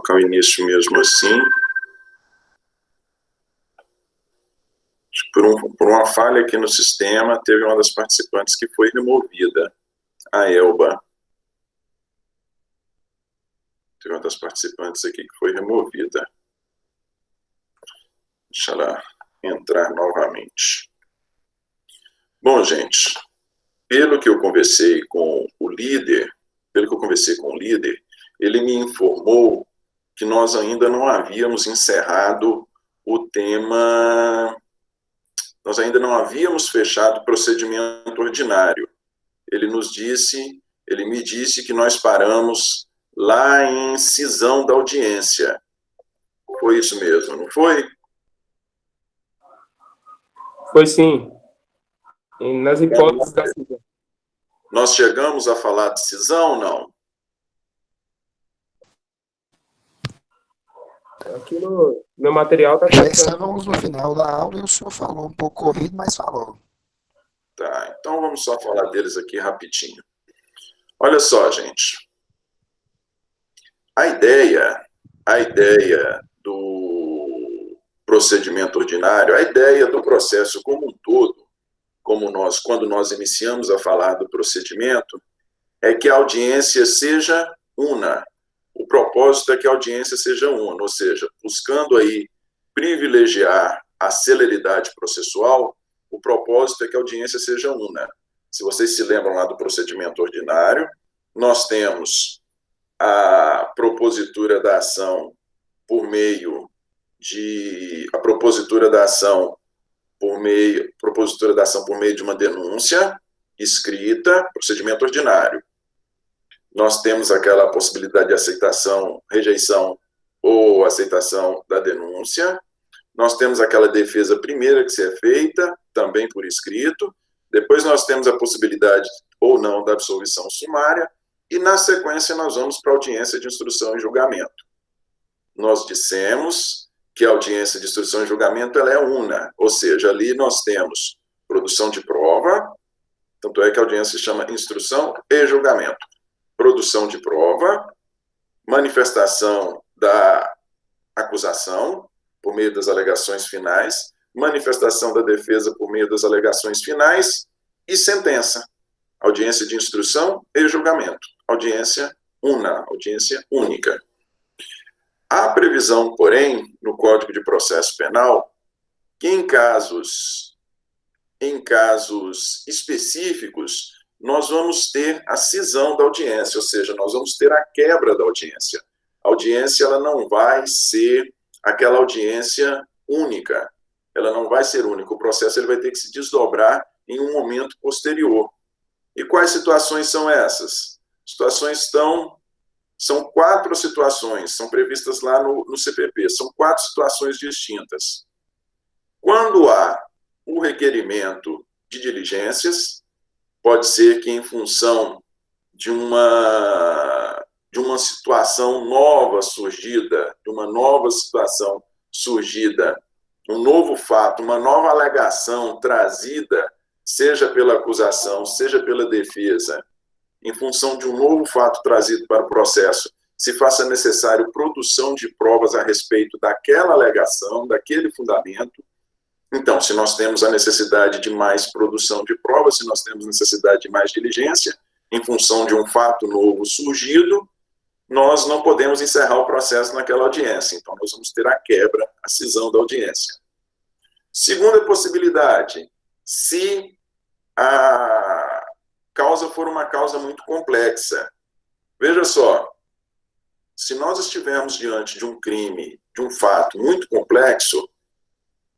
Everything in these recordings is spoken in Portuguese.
colocar o início mesmo assim. Por uma falha aqui no sistema, teve uma das participantes que foi removida, a Elba. Teve uma das participantes aqui que foi removida. Deixa ela entrar novamente. Bom, gente, pelo que eu conversei com o líder, ele me informou que nós ainda não havíamos encerrado o tema, nós ainda não havíamos fechado o procedimento ordinário. Ele me disse que nós paramos lá em cisão da audiência. Foi isso mesmo, não foi? Foi sim. Nas hipóteses da cisão. Nós chegamos a falar de cisão, não? Aqui no meu material está... Já estávamos no final da aula e o senhor falou um pouco corrido, mas falou. Tá, então vamos só falar deles aqui rapidinho. Olha só, gente. A ideia do procedimento ordinário, a ideia do processo como um todo, quando nós iniciamos a falar do procedimento, é que a audiência seja una. O propósito é que a audiência seja una, ou seja, buscando aí privilegiar a celeridade processual, o propósito é que a audiência seja una. Se vocês se lembram lá do procedimento ordinário, nós temos a propositura da ação por meio de uma denúncia escrita, procedimento ordinário. Nós temos aquela possibilidade de aceitação, rejeição ou aceitação da denúncia. Nós temos aquela defesa primeira que se é feita, também por escrito. Depois nós temos a possibilidade ou não da absolvição sumária. E, na sequência, nós vamos para a audiência de instrução e julgamento. Nós dissemos que a audiência de instrução e julgamento ela é una, ou seja, ali nós temos produção de prova, tanto é que a audiência se chama instrução e julgamento. Produção de prova, manifestação da acusação por meio das alegações finais, manifestação da defesa por meio das alegações finais e sentença. Audiência de instrução e julgamento. Audiência una, audiência única. Há previsão, porém, no Código de Processo Penal, que em casos específicos, nós vamos ter a cisão da audiência, ou seja, nós vamos ter a quebra da audiência. A audiência ela não vai ser aquela audiência única, ela não vai ser única, o processo ele vai ter que se desdobrar em um momento posterior. E quais situações são essas? São 4 situações, são previstas lá no CPP, são 4 situações distintas. Quando há o requerimento de diligências, pode ser que em função de uma situação nova surgida, um novo fato, uma nova alegação trazida, seja pela acusação, seja pela defesa, em função de um novo fato trazido para o processo, se faça necessário produção de provas a respeito daquela alegação, daquele fundamento. Então, se nós temos a necessidade de mais produção de provas, se nós temos necessidade de mais diligência, em função de um fato novo surgido, nós não podemos encerrar o processo naquela audiência. Então, nós vamos ter a quebra, a cisão da audiência. Segunda possibilidade, se a causa for uma causa muito complexa. Veja só, se nós estivermos diante de um crime, de um fato muito complexo,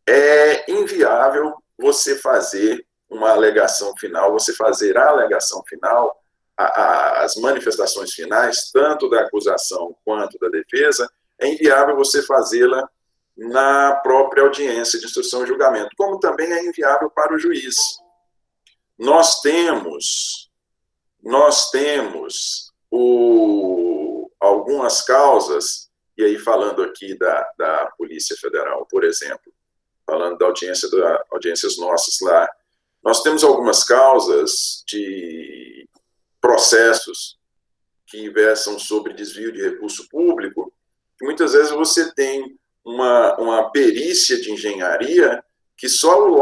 é inviável você fazer uma alegação final, você fazer a alegação final, as manifestações finais, tanto da acusação quanto da defesa, é inviável você fazê-la na própria audiência de instrução e julgamento, como também é inviável para o juiz. Nós temos algumas causas, e aí falando aqui da Polícia Federal, por exemplo, falando da audiências nossas lá, nós temos algumas causas de processos que versam sobre desvio de recurso público, que muitas vezes você tem uma perícia de engenharia que só o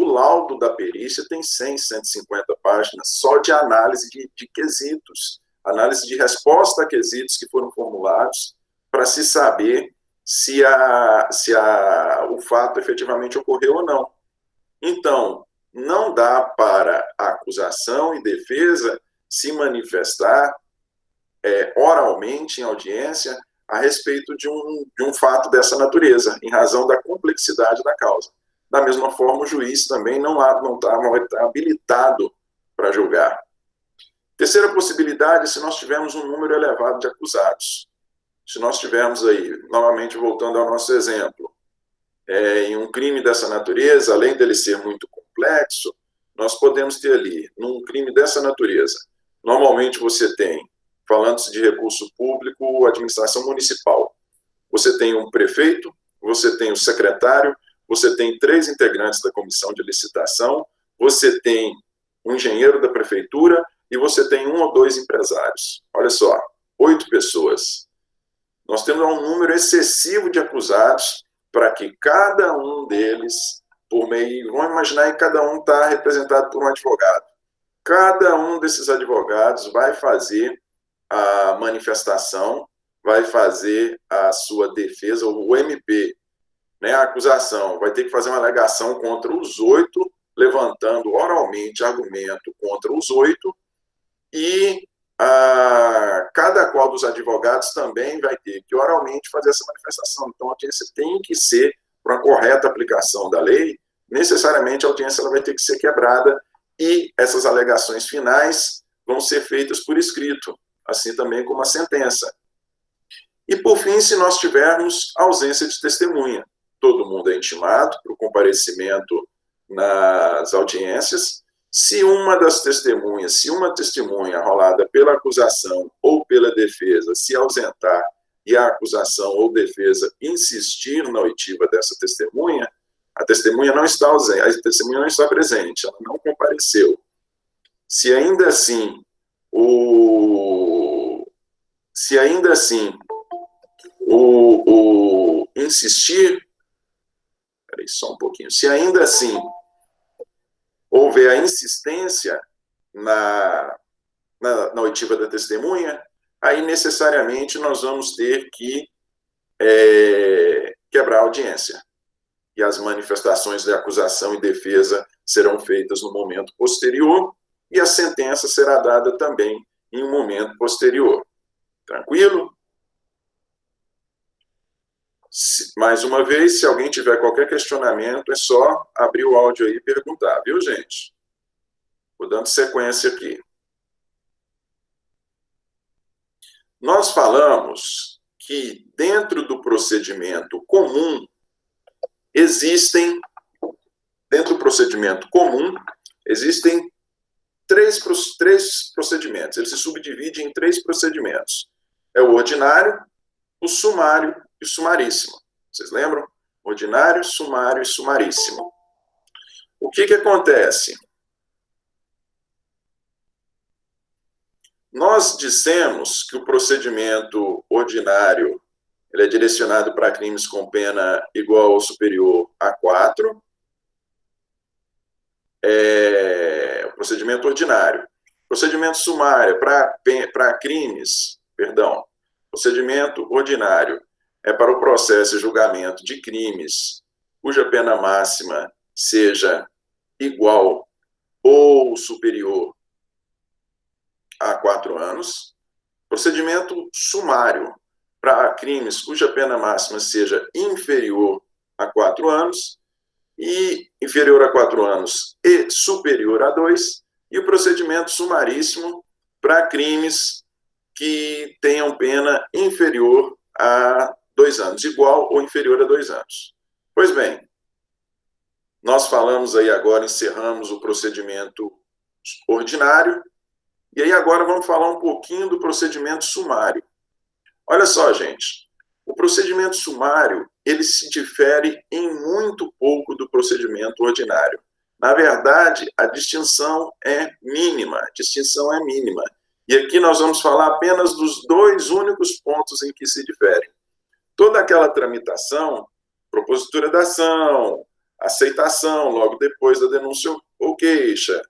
laudo da perícia tem 100, 150 páginas só de análise de quesitos, análise de resposta a quesitos que foram formulados para se saber se o fato efetivamente ocorreu ou não. Então, não dá para a acusação e defesa se manifestar oralmente em audiência a respeito de um fato dessa natureza, em razão da complexidade da causa. Da mesma forma, o juiz também não está habilitado para julgar. Terceira possibilidade, se nós tivermos um número elevado de acusados. Se nós tivermos aí, novamente voltando ao nosso exemplo, em um crime dessa natureza, além dele ser muito complexo, nós podemos ter ali, num crime dessa natureza, normalmente você tem, falando-se de recurso público, administração municipal, você tem um prefeito, você tem o secretário, você tem 3 integrantes da comissão de licitação, você tem um engenheiro da prefeitura e você tem 1 ou 2 empresários. Olha só, 8 pessoas. Nós temos um número excessivo de acusados para que cada um deles, por meio, vamos imaginar que cada um está representado por um advogado. Cada um desses advogados vai fazer a manifestação, vai fazer a sua defesa, o MP, né, a acusação, vai ter que fazer uma alegação contra os 8, levantando oralmente argumento contra os 8, e cada qual dos advogados também vai ter que oralmente fazer essa manifestação. Então, a audiência tem que ser, para uma correta aplicação da lei, necessariamente a audiência ela vai ter que ser quebrada e essas alegações finais vão ser feitas por escrito, assim também como a sentença. E, por fim, se nós tivermos ausência de testemunha, todo mundo é intimado para o comparecimento nas audiências. Se uma testemunha rolada pela acusação ou pela defesa se ausentar e a acusação ou defesa insistir na oitiva dessa testemunha, a testemunha não está ausente, a testemunha não está presente, ela não compareceu. Se ainda assim insistir, peraí só um pouquinho, se ainda assim houver a insistência na oitiva da testemunha, aí necessariamente nós vamos ter que quebrar a audiência. E as manifestações de acusação e defesa serão feitas no momento posterior e a sentença será dada também em um momento posterior. Tranquilo? Mais uma vez, se alguém tiver qualquer questionamento, é só abrir o áudio aí e perguntar, viu, gente? Vou dando sequência aqui. Nós falamos que dentro do procedimento comum, existem três procedimentos. Ele se subdivide em 3 procedimentos. É o ordinário, o sumário e o sumaríssimo. Vocês lembram? Ordinário, sumário e sumaríssimo. O que acontece? Nós dissemos que o procedimento ordinário ele é direcionado para crimes com pena igual ou superior a 4. O procedimento ordinário. Procedimento sumário para crimes, procedimento ordinário é para o processo e julgamento de crimes cuja pena máxima seja igual ou superior a 4 anos. Procedimento sumário para crimes cuja pena máxima seja inferior a 4 anos, e inferior a 4 anos e superior a 2, e o procedimento sumaríssimo para crimes que tenham pena inferior a 2 anos, igual ou inferior a 2 anos. Pois bem, nós falamos aí agora, encerramos o procedimento ordinário, e aí agora vamos falar um pouquinho do procedimento sumário. Olha só, gente, o procedimento sumário, ele se difere em muito pouco do procedimento ordinário. Na verdade, a distinção é mínima, E aqui nós vamos falar apenas dos 2 únicos pontos em que se diferem. toda aquela tramitação, propositura da ação, aceitação, logo depois da denúncia ou queixa,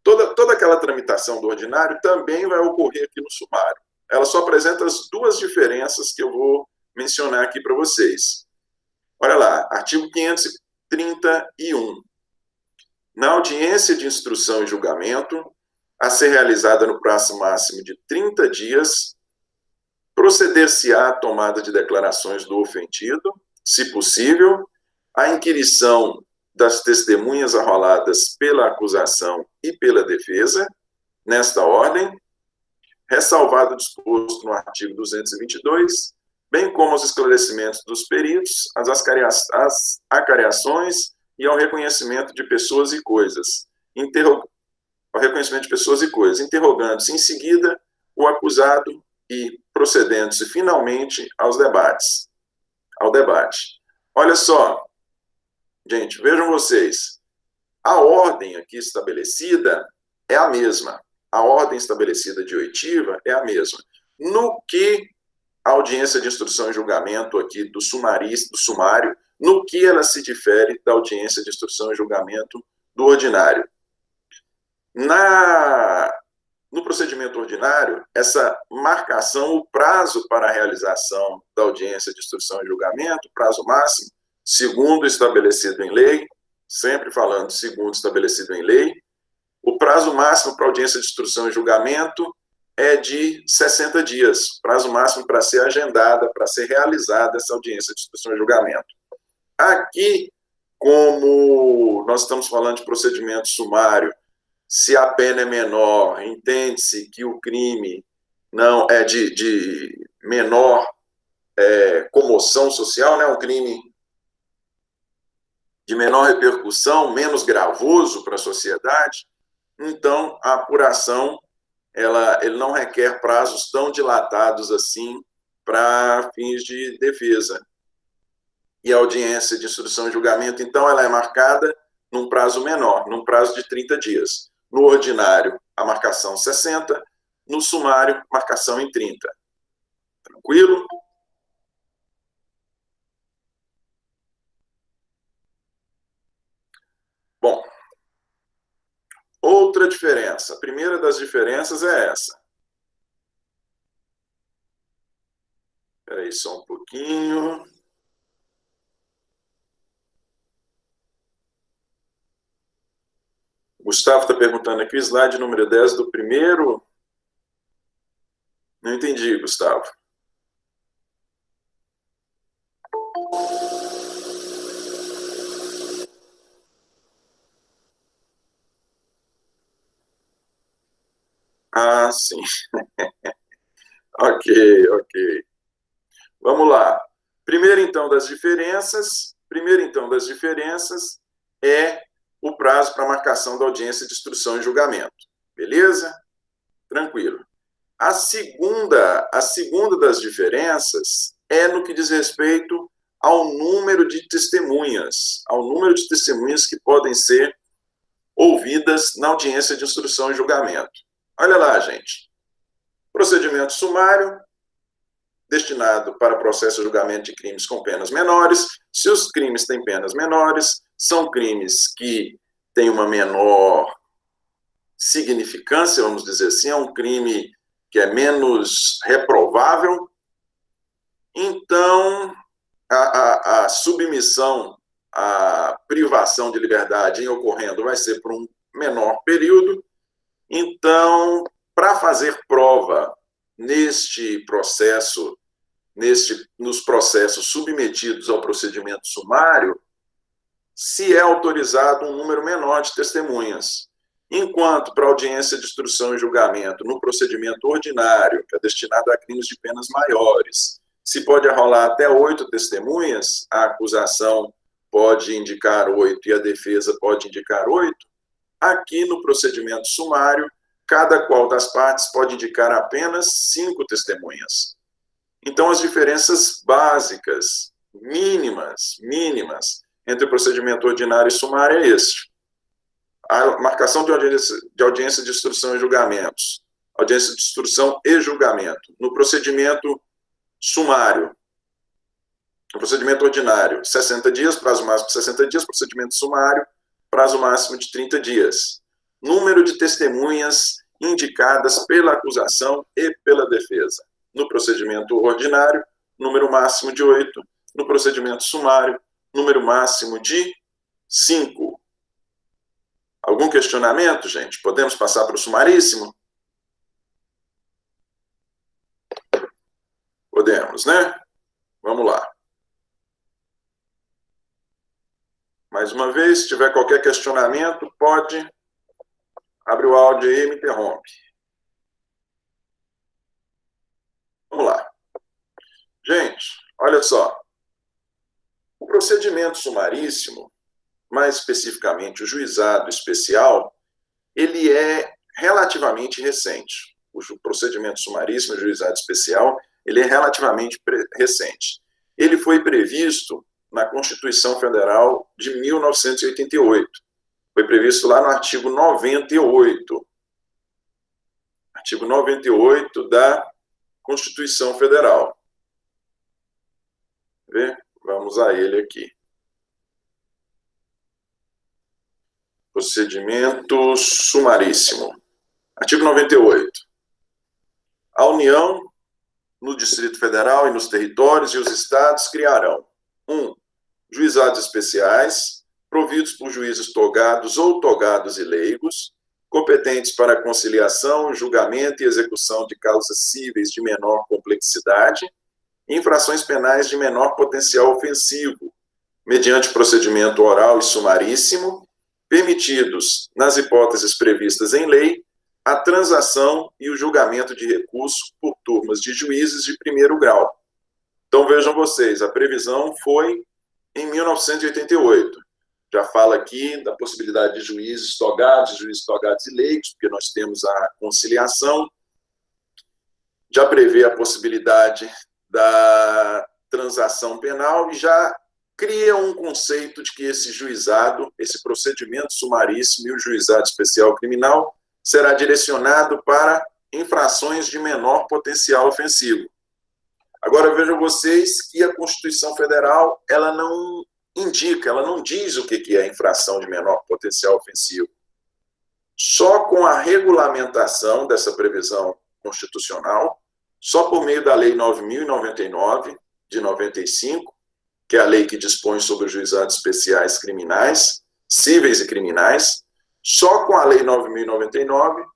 toda aquela tramitação do ordinário também vai ocorrer aqui no sumário. Ela só apresenta as duas diferenças que eu vou mencionar aqui para vocês. Olha lá, artigo 531. Na audiência de instrução e julgamento, a ser realizada no prazo máximo de 30 dias, proceder-se-á à tomada de declarações do ofendido, se possível, a inquirição das testemunhas arroladas pela acusação e pela defesa, nesta ordem, ressalvado o disposto no artigo 222, bem como os esclarecimentos dos peritos, as acariações e ao reconhecimento de pessoas e coisas, interrogando-se em seguida o acusado e procedendo-se finalmente ao debate. Olha só, gente, vejam vocês, a ordem aqui estabelecida é a mesma, a ordem estabelecida de oitiva é a mesma. No que a audiência de instrução e julgamento aqui do sumário, no que ela se difere da audiência de instrução e julgamento do ordinário. No procedimento ordinário, essa marcação, o prazo para a realização da audiência de instrução e julgamento, prazo máximo, segundo estabelecido em lei, sempre falando segundo estabelecido em lei, o prazo máximo para audiência de instrução e julgamento é de 60 dias, prazo máximo para ser agendada, para ser realizada essa audiência de instrução e julgamento. Aqui, como nós estamos falando de procedimento sumário, se a pena é menor, entende-se que o crime não é de menor comoção social, né? Um crime de menor repercussão, menos gravoso para a sociedade, então a apuração ele não requer prazos tão dilatados assim para fins de defesa. E a audiência de instrução e julgamento, então, ela é marcada num prazo menor, num prazo de 30 dias. No ordinário, a marcação 60, no sumário, marcação em 30. Tranquilo? Bom, outra diferença. A primeira das diferenças é essa. Espera aí só um pouquinho. Gustavo está perguntando aqui, o slide número 10 do primeiro. Não entendi, Gustavo. Ah, sim. Ok. Vamos lá. Primeiro, então, das diferenças é o prazo para marcação da audiência de instrução e julgamento. Beleza? Tranquilo. A segunda das diferenças é no que diz respeito ao número de testemunhas, que podem ser ouvidas na audiência de instrução e julgamento. Olha lá, gente. Procedimento sumário, destinado para processo de julgamento de crimes com penas menores. Se os crimes têm penas menores, são crimes que têm uma menor significância, vamos dizer assim, é um crime que é menos reprovável. Então, a submissão à privação de liberdade em ocorrendo vai ser por um menor período. Então, para fazer prova nos processos submetidos ao procedimento sumário, se é autorizado um número menor de testemunhas. Enquanto para audiência de instrução e julgamento, no procedimento ordinário, que é destinado a crimes de penas maiores, se pode arrolar até 8 testemunhas, a acusação pode indicar 8 e a defesa pode indicar 8, aqui no procedimento sumário, cada qual das partes pode indicar apenas 5 testemunhas. Então, as diferenças básicas, mínimas, entre o procedimento ordinário e sumário é este. A marcação de audiência de instrução e julgamentos, audiência de instrução e julgamento. No procedimento sumário, No procedimento ordinário, 60 dias, prazo máximo de 60 dias, procedimento sumário, prazo máximo de 30 dias. Número de testemunhas indicadas pela acusação e pela defesa. No procedimento ordinário, número máximo de 8. No procedimento sumário, número máximo de 5. Algum questionamento, gente? Podemos passar para o sumaríssimo? Podemos, né? Vamos lá. Mais uma vez, se tiver qualquer questionamento, pode abrir o áudio aí e me interrompe. Vamos lá. Gente, olha só. O procedimento sumaríssimo, mais especificamente o juizado especial, ele é relativamente recente. O procedimento sumaríssimo e o juizado especial, ele é relativamente recente. Ele foi previsto na Constituição Federal de 1988. Foi previsto lá no artigo 98. Artigo 98 da Constituição Federal. Vamos a ele aqui. Procedimento sumaríssimo. Artigo 98. A União, no Distrito Federal e nos territórios e os estados criarão 1. Juizados especiais, providos por juízes togados ou togados e leigos, competentes para a conciliação, julgamento e execução de causas cíveis de menor complexidade, infrações penais de menor potencial ofensivo, mediante procedimento oral e sumaríssimo, permitidos, nas hipóteses previstas em lei, a transação e o julgamento de recurso por turmas de juízes de primeiro grau. Então, vejam vocês, a previsão foi em 1988. Já fala aqui da possibilidade de juízes togados e leigos, porque nós temos a conciliação. Já prevê a possibilidade da transação penal e já cria um conceito de que esse juizado, esse procedimento sumaríssimo e o juizado especial criminal será direcionado para infrações de menor potencial ofensivo. Agora, vejam vocês que a Constituição Federal, ela não indica, ela não diz o que é infração de menor potencial ofensivo. Só com a regulamentação dessa previsão constitucional, só por meio da Lei 9.099, de 95, que é a lei que dispõe sobre os juizados especiais criminais, cíveis e criminais, só com a Lei 9.099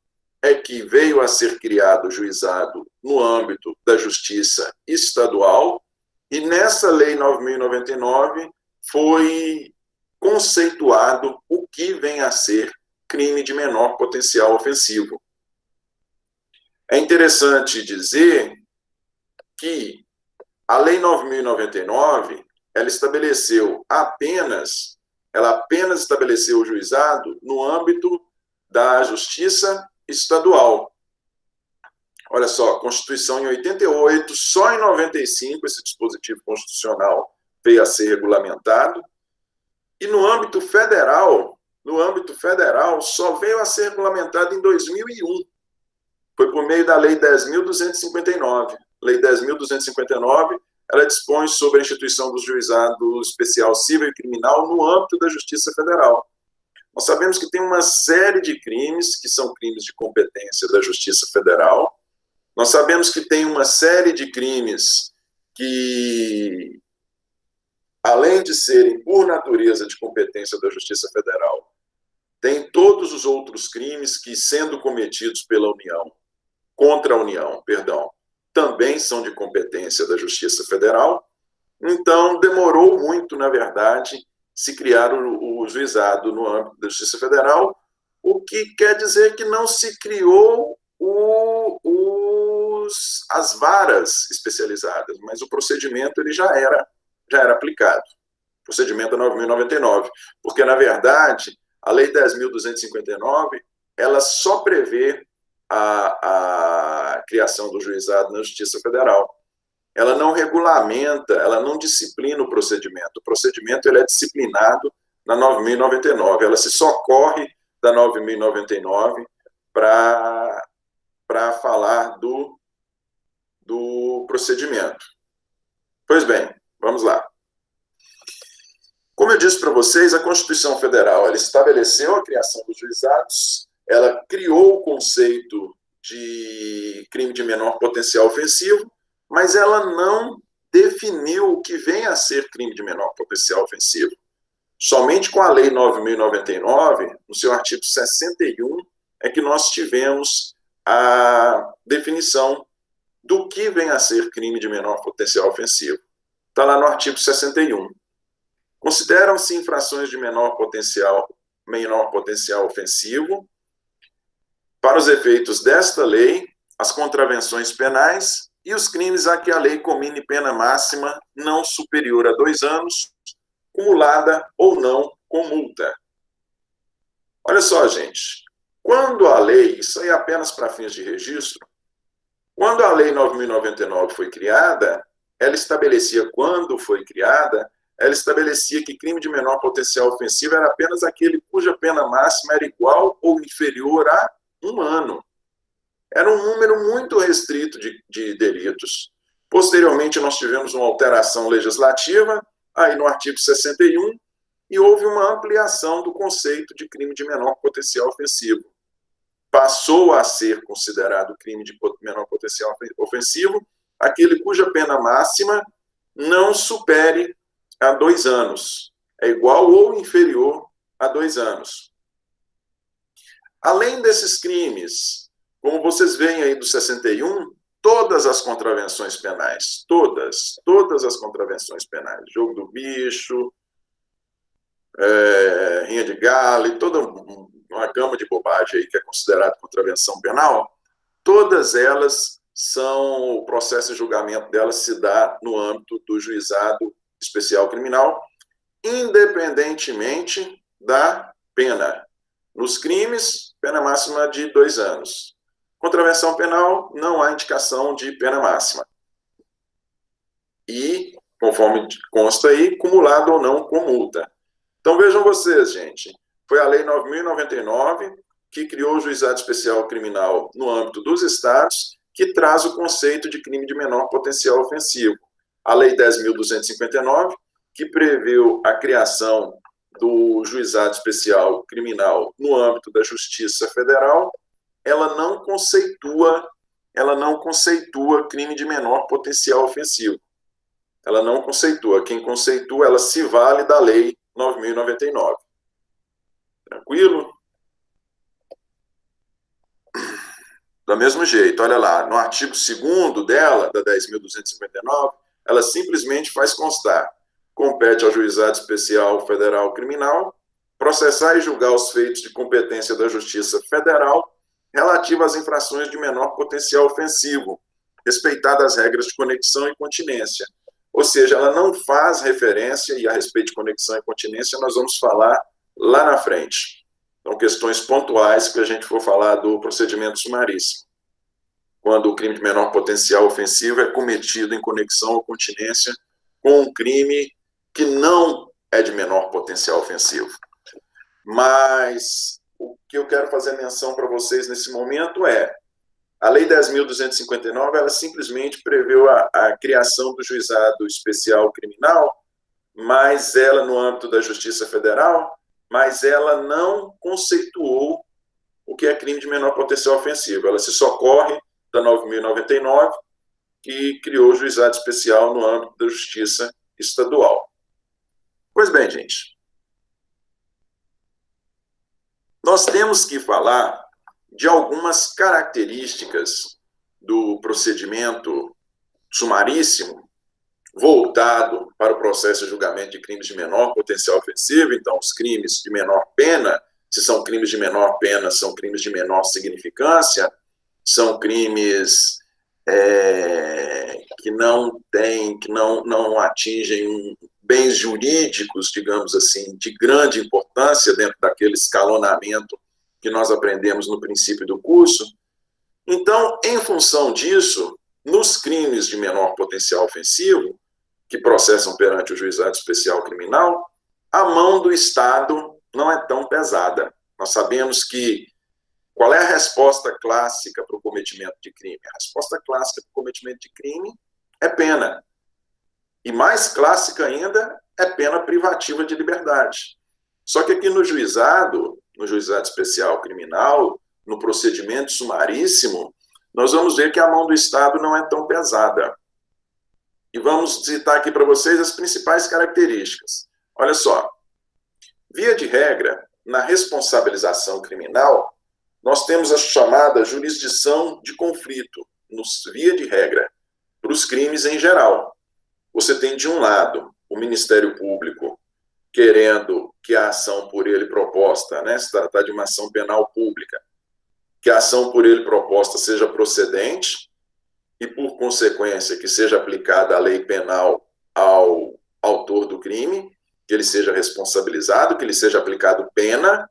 é que veio a ser criado o juizado no âmbito da justiça estadual, e nessa Lei 9.099 foi conceituado o que vem a ser crime de menor potencial ofensivo. É interessante dizer que a Lei 9.099, ela apenas estabeleceu o juizado no âmbito da justiça estadual. Olha só, Constituição em 88, só em 95 esse dispositivo constitucional veio a ser regulamentado, e no âmbito federal só veio a ser regulamentado em 2001. Foi por meio da Lei 10.259. Lei 10.259, ela dispõe sobre a instituição do juizado especial civil e criminal no âmbito da Justiça Federal. Nós sabemos que tem uma série de crimes que são crimes de competência da Justiça Federal. Nós sabemos que tem uma série de crimes que, além de serem por natureza de competência da Justiça Federal, tem todos os outros crimes que, sendo cometidos pela União, contra a União, também são de competência da Justiça Federal. Então, demorou muito, na verdade, se criar o juizado no âmbito da Justiça Federal, o que quer dizer que não se criou as varas especializadas, mas o procedimento ele já era aplicado. O procedimento é 9.099, porque, na verdade, a Lei 10.259, ela só prevê a criação do juizado na Justiça Federal. Ela não regulamenta, ela não disciplina o procedimento. O procedimento ele é disciplinado na 9.099. Ela se socorre da 9.099 para falar do procedimento. Pois bem, vamos lá. Como eu disse para vocês, a Constituição Federal ela estabeleceu a criação dos juizados, ela criou o conceito de crime de menor potencial ofensivo, mas ela não definiu o que vem a ser crime de menor potencial ofensivo. Somente com a Lei 9.099, no seu artigo 61, é que nós tivemos a definição do que vem a ser crime de menor potencial ofensivo. Está lá no artigo 61. Consideram-se infrações de menor potencial ofensivo, para os efeitos desta lei, as contravenções penais e os crimes a que a lei comine pena máxima não superior a 2 anos, cumulada ou não com multa. Olha só, gente, quando a lei, isso aí é apenas para fins de registro, quando a Lei 9.099 foi criada, ela estabelecia, quando foi criada, ela estabelecia que crime de menor potencial ofensivo era apenas aquele cuja pena máxima era igual ou inferior a 1 ano. Era um número muito restrito de delitos. Posteriormente, nós tivemos uma alteração legislativa, aí no artigo 61, e houve uma ampliação do conceito de crime de menor potencial ofensivo. Passou a ser considerado crime de menor potencial ofensivo aquele cuja pena máxima não supere a 2 anos. É igual ou inferior a 2 anos. Além desses crimes, como vocês veem aí do 61, todas as contravenções penais, todas as contravenções penais, jogo do bicho, rinha de galo e toda uma gama de bobagem aí que é considerada contravenção penal, todas elas são, o processo de julgamento delas se dá no âmbito do juizado especial criminal, independentemente da pena. Nos crimes, pena máxima de 2 anos. Contravenção penal, não há indicação de pena máxima. E, conforme consta aí, cumulado ou não com multa. Então, vejam vocês, gente, foi a Lei 9.099 que criou o Juizado Especial Criminal no âmbito dos estados, que traz o conceito de crime de menor potencial ofensivo. A Lei 10.259, que preveu a criação do Juizado Especial Criminal no âmbito da Justiça Federal, ela não conceitua crime de menor potencial ofensivo. Ela não conceitua. Quem conceitua, ela se vale da Lei 9.099. Tranquilo? Do mesmo jeito, olha lá, no artigo 2º dela, da 10.259, ela simplesmente faz constar: compete ao Juizado Especial Federal Criminal processar e julgar os feitos de competência da Justiça Federal relativo às infrações de menor potencial ofensivo, respeitadas as regras de conexão e continência. Ou seja, ela não faz referência, e a respeito de conexão e continência nós vamos falar lá na frente. São questões pontuais que a gente for falar do procedimento sumaríssimo. Quando o crime de menor potencial ofensivo é cometido em conexão ou continência com um crime que não é de menor potencial ofensivo. Mas o que eu quero fazer menção para vocês nesse momento é: a Lei 10.259, ela simplesmente preveu a criação do Juizado Especial Criminal, mas ela, no âmbito da Justiça Federal, mas ela não conceituou o que é crime de menor potencial ofensivo. Ela se socorre da 9.099, que criou o Juizado Especial no âmbito da Justiça Estadual. Pois bem, gente, nós temos que falar de algumas características do procedimento sumaríssimo voltado para o processo de julgamento de crimes de menor potencial ofensivo. Então, os crimes de menor pena, se são crimes de menor pena, são crimes de menor significância, são crimes que não atingem bens jurídicos, digamos assim, de grande importância dentro daquele escalonamento que nós aprendemos no princípio do curso. Então, em função disso, nos crimes de menor potencial ofensivo, que processam perante o Juizado Especial Criminal, a mão do Estado não é tão pesada. Nós sabemos que qual é a resposta clássica para o cometimento de crime? A resposta clássica para o cometimento de crime é pena. E mais clássica ainda é pena privativa de liberdade. Só que aqui no juizado especial criminal, no procedimento sumaríssimo, nós vamos ver que a mão do Estado não é tão pesada. E vamos citar aqui para vocês as principais características. Olha só, via de regra, na responsabilização criminal, nós temos a chamada jurisdição de conflito, via de regra, para os crimes em geral. Você tem, de um lado, o Ministério Público querendo que a ação por ele proposta, né, se tratar de uma ação penal pública, que a ação por ele proposta seja procedente e, por consequência, que seja aplicada a lei penal ao autor do crime, que ele seja responsabilizado, que lhe seja aplicado pena.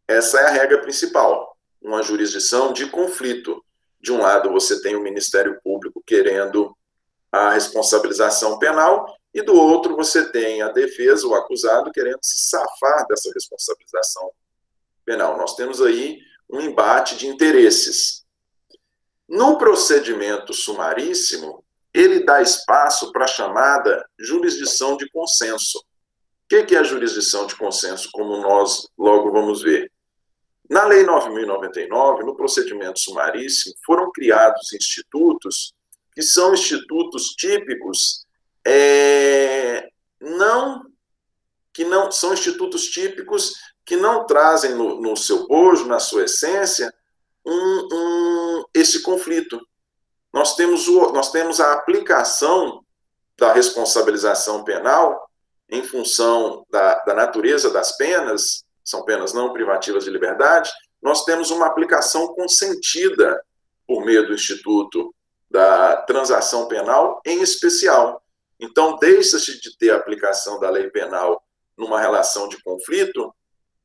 Essa é a regra principal, uma jurisdição de conflito. De um lado, você tem o Ministério Público querendo a responsabilização penal, e do outro você tem a defesa, o acusado, querendo se safar dessa responsabilização penal. Nós temos aí um embate de interesses. No procedimento sumaríssimo, ele dá espaço para a chamada jurisdição de consenso. O que é a jurisdição de consenso, como nós logo vamos ver? Na Lei 9.099, no procedimento sumaríssimo, foram criados institutos que são institutos típicos, são institutos típicos que não trazem no seu bojo, na sua essência, esse conflito. Nós temos a aplicação da responsabilização penal em função da natureza das penas, são penas não privativas de liberdade. Nós temos uma aplicação consentida por meio do Instituto da Transação Penal, em especial. Então, deixa-se de ter a aplicação da lei penal numa relação de conflito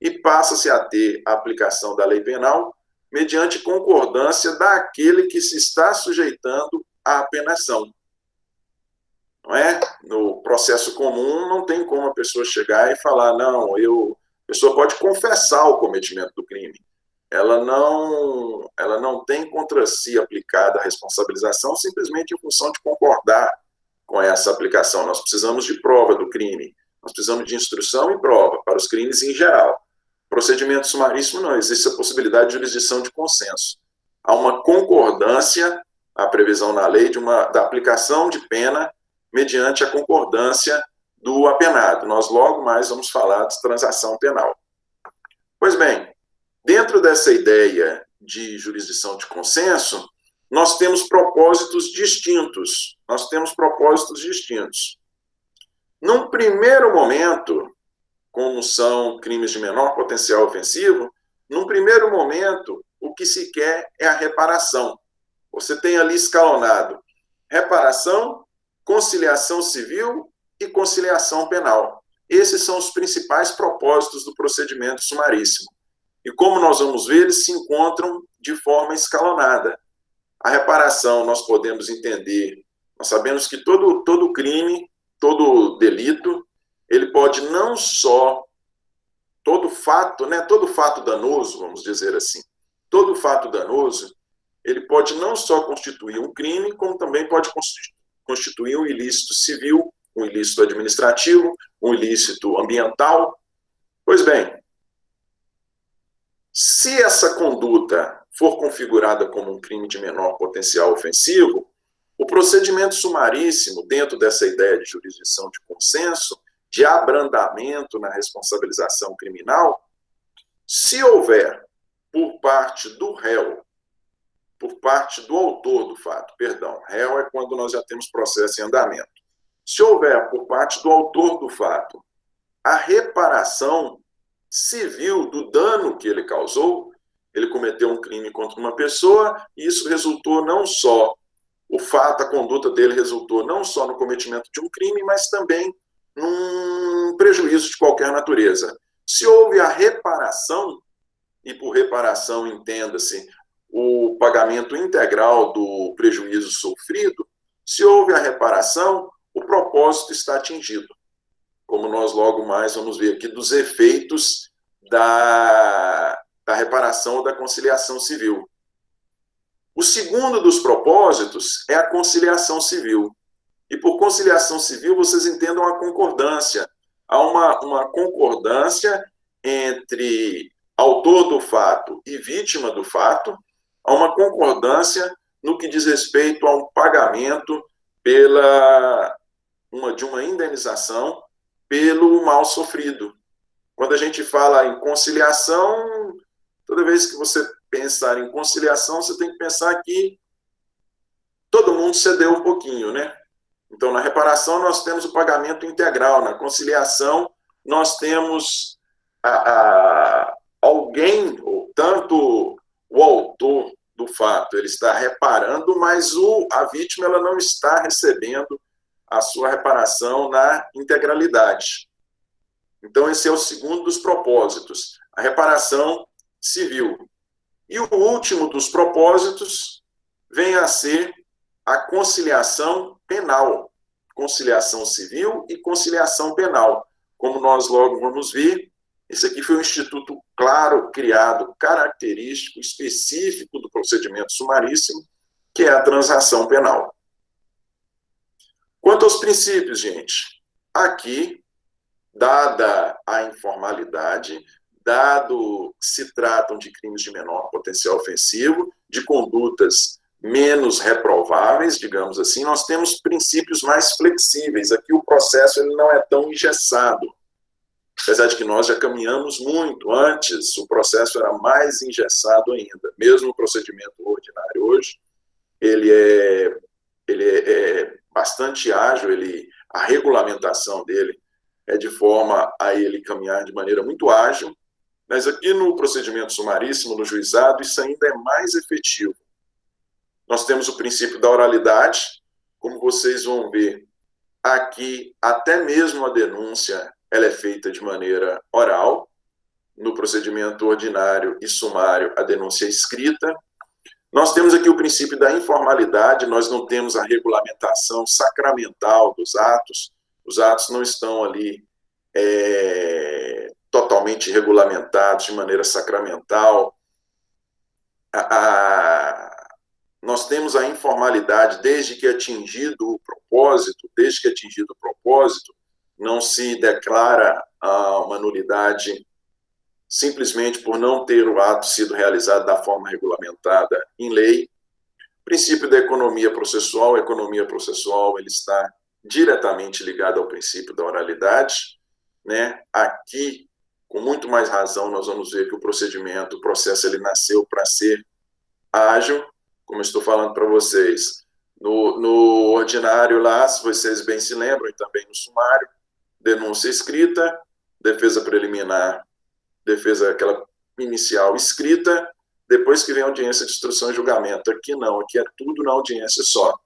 e passa-se a ter a aplicação da lei penal mediante concordância daquele que se está sujeitando à apenação. Não é? No processo comum, não tem como a pessoa chegar e falar, não, a pessoa pode confessar o cometimento do crime. Ela não tem contra si aplicada a responsabilização simplesmente em função de concordar com essa aplicação. Nós precisamos de prova do crime, nós precisamos de instrução e prova para os crimes em geral. Procedimento sumaríssimo não, existe a possibilidade de jurisdição de consenso. Há uma concordância, a previsão na lei, da aplicação de pena mediante a concordância do apenado. Nós logo mais vamos falar de transação penal. Pois bem, dentro dessa ideia de jurisdição de consenso, nós temos propósitos distintos. Num primeiro momento, como são crimes de menor potencial ofensivo, num primeiro momento, o que se quer é a reparação. Você tem ali escalonado reparação, conciliação civil e conciliação penal. Esses são os principais propósitos do procedimento sumaríssimo. E como nós vamos ver, eles se encontram de forma escalonada. A reparação nós podemos entender, nós sabemos que todo crime, todo delito, ele pode não só, todo fato danoso, vamos dizer assim, todo fato danoso, ele pode não só constituir um crime, como também pode constituir um ilícito civil, um ilícito administrativo, um ilícito ambiental. Pois bem, se essa conduta for configurada como um crime de menor potencial ofensivo, o procedimento sumaríssimo, dentro dessa ideia de jurisdição de consenso, de abrandamento na responsabilização criminal, se houver, por parte do réu, por parte do autor do fato, réu é quando nós já temos processo em andamento, se houver, por parte do autor do fato, a reparação civil do dano que ele causou, ele cometeu um crime contra uma pessoa, e isso resultou não só, a conduta dele resultou não só no cometimento de um crime, mas também num prejuízo de qualquer natureza. Se houve a reparação, e por reparação entenda-se o pagamento integral do prejuízo sofrido, se houve a reparação, o propósito está atingido. Como nós logo mais vamos ver aqui dos efeitos da reparação ou da conciliação civil. O segundo dos propósitos é a conciliação civil. E por conciliação civil, vocês entendam a concordância. Há uma concordância entre autor do fato e vítima do fato, há uma concordância no que diz respeito a um pagamento de uma indenização pelo mal sofrido. Quando a gente fala em conciliação, toda vez que você pensar em conciliação, você tem que pensar que todo mundo cedeu um pouquinho, né? Então, na reparação, nós temos o pagamento integral. Na conciliação, nós temos alguém, ou tanto o autor do fato, ele está reparando, mas a vítima ela não está recebendo a sua reparação na integralidade. Então, esse é o segundo dos propósitos, a reparação civil. E o último dos propósitos vem a ser a conciliação penal, conciliação civil e conciliação penal. Como nós logo vamos ver, esse aqui foi um instituto claro, criado, característico, específico do procedimento sumaríssimo, que é a transação penal. Quanto aos princípios, gente, aqui, dada a informalidade, dado que se tratam de crimes de menor potencial ofensivo, de condutas menos reprováveis, digamos assim, nós temos princípios mais flexíveis. Aqui o processo ele não é tão engessado. Apesar de que nós já caminhamos muito. Antes, o processo era mais engessado ainda. Mesmo o procedimento ordinário hoje, ele é bastante ágil, a regulamentação dele é de forma a ele caminhar de maneira muito ágil, mas aqui no procedimento sumaríssimo, no juizado, isso ainda é mais efetivo. Nós temos o princípio da oralidade, como vocês vão ver aqui, até mesmo a denúncia, ela é feita de maneira oral. No procedimento ordinário e sumário, a denúncia é escrita. Nós temos aqui o princípio da informalidade, nós não temos a regulamentação sacramental dos atos, os atos não estão ali totalmente regulamentados de maneira sacramental. Nós temos a informalidade desde que atingido o propósito, não se declara uma nulidade simplesmente por não ter o ato sido realizado da forma regulamentada em lei. O princípio da economia processual ele está diretamente ligado ao princípio da oralidade, né? Aqui, com muito mais razão, nós vamos ver que o processo ele nasceu para ser ágil, como eu estou falando para vocês. No ordinário lá, se vocês bem se lembram, e também no sumário, denúncia escrita, defesa preliminar, defesa aquela inicial escrita, depois que vem a audiência de instrução e julgamento. Aqui não, aqui é tudo na audiência só.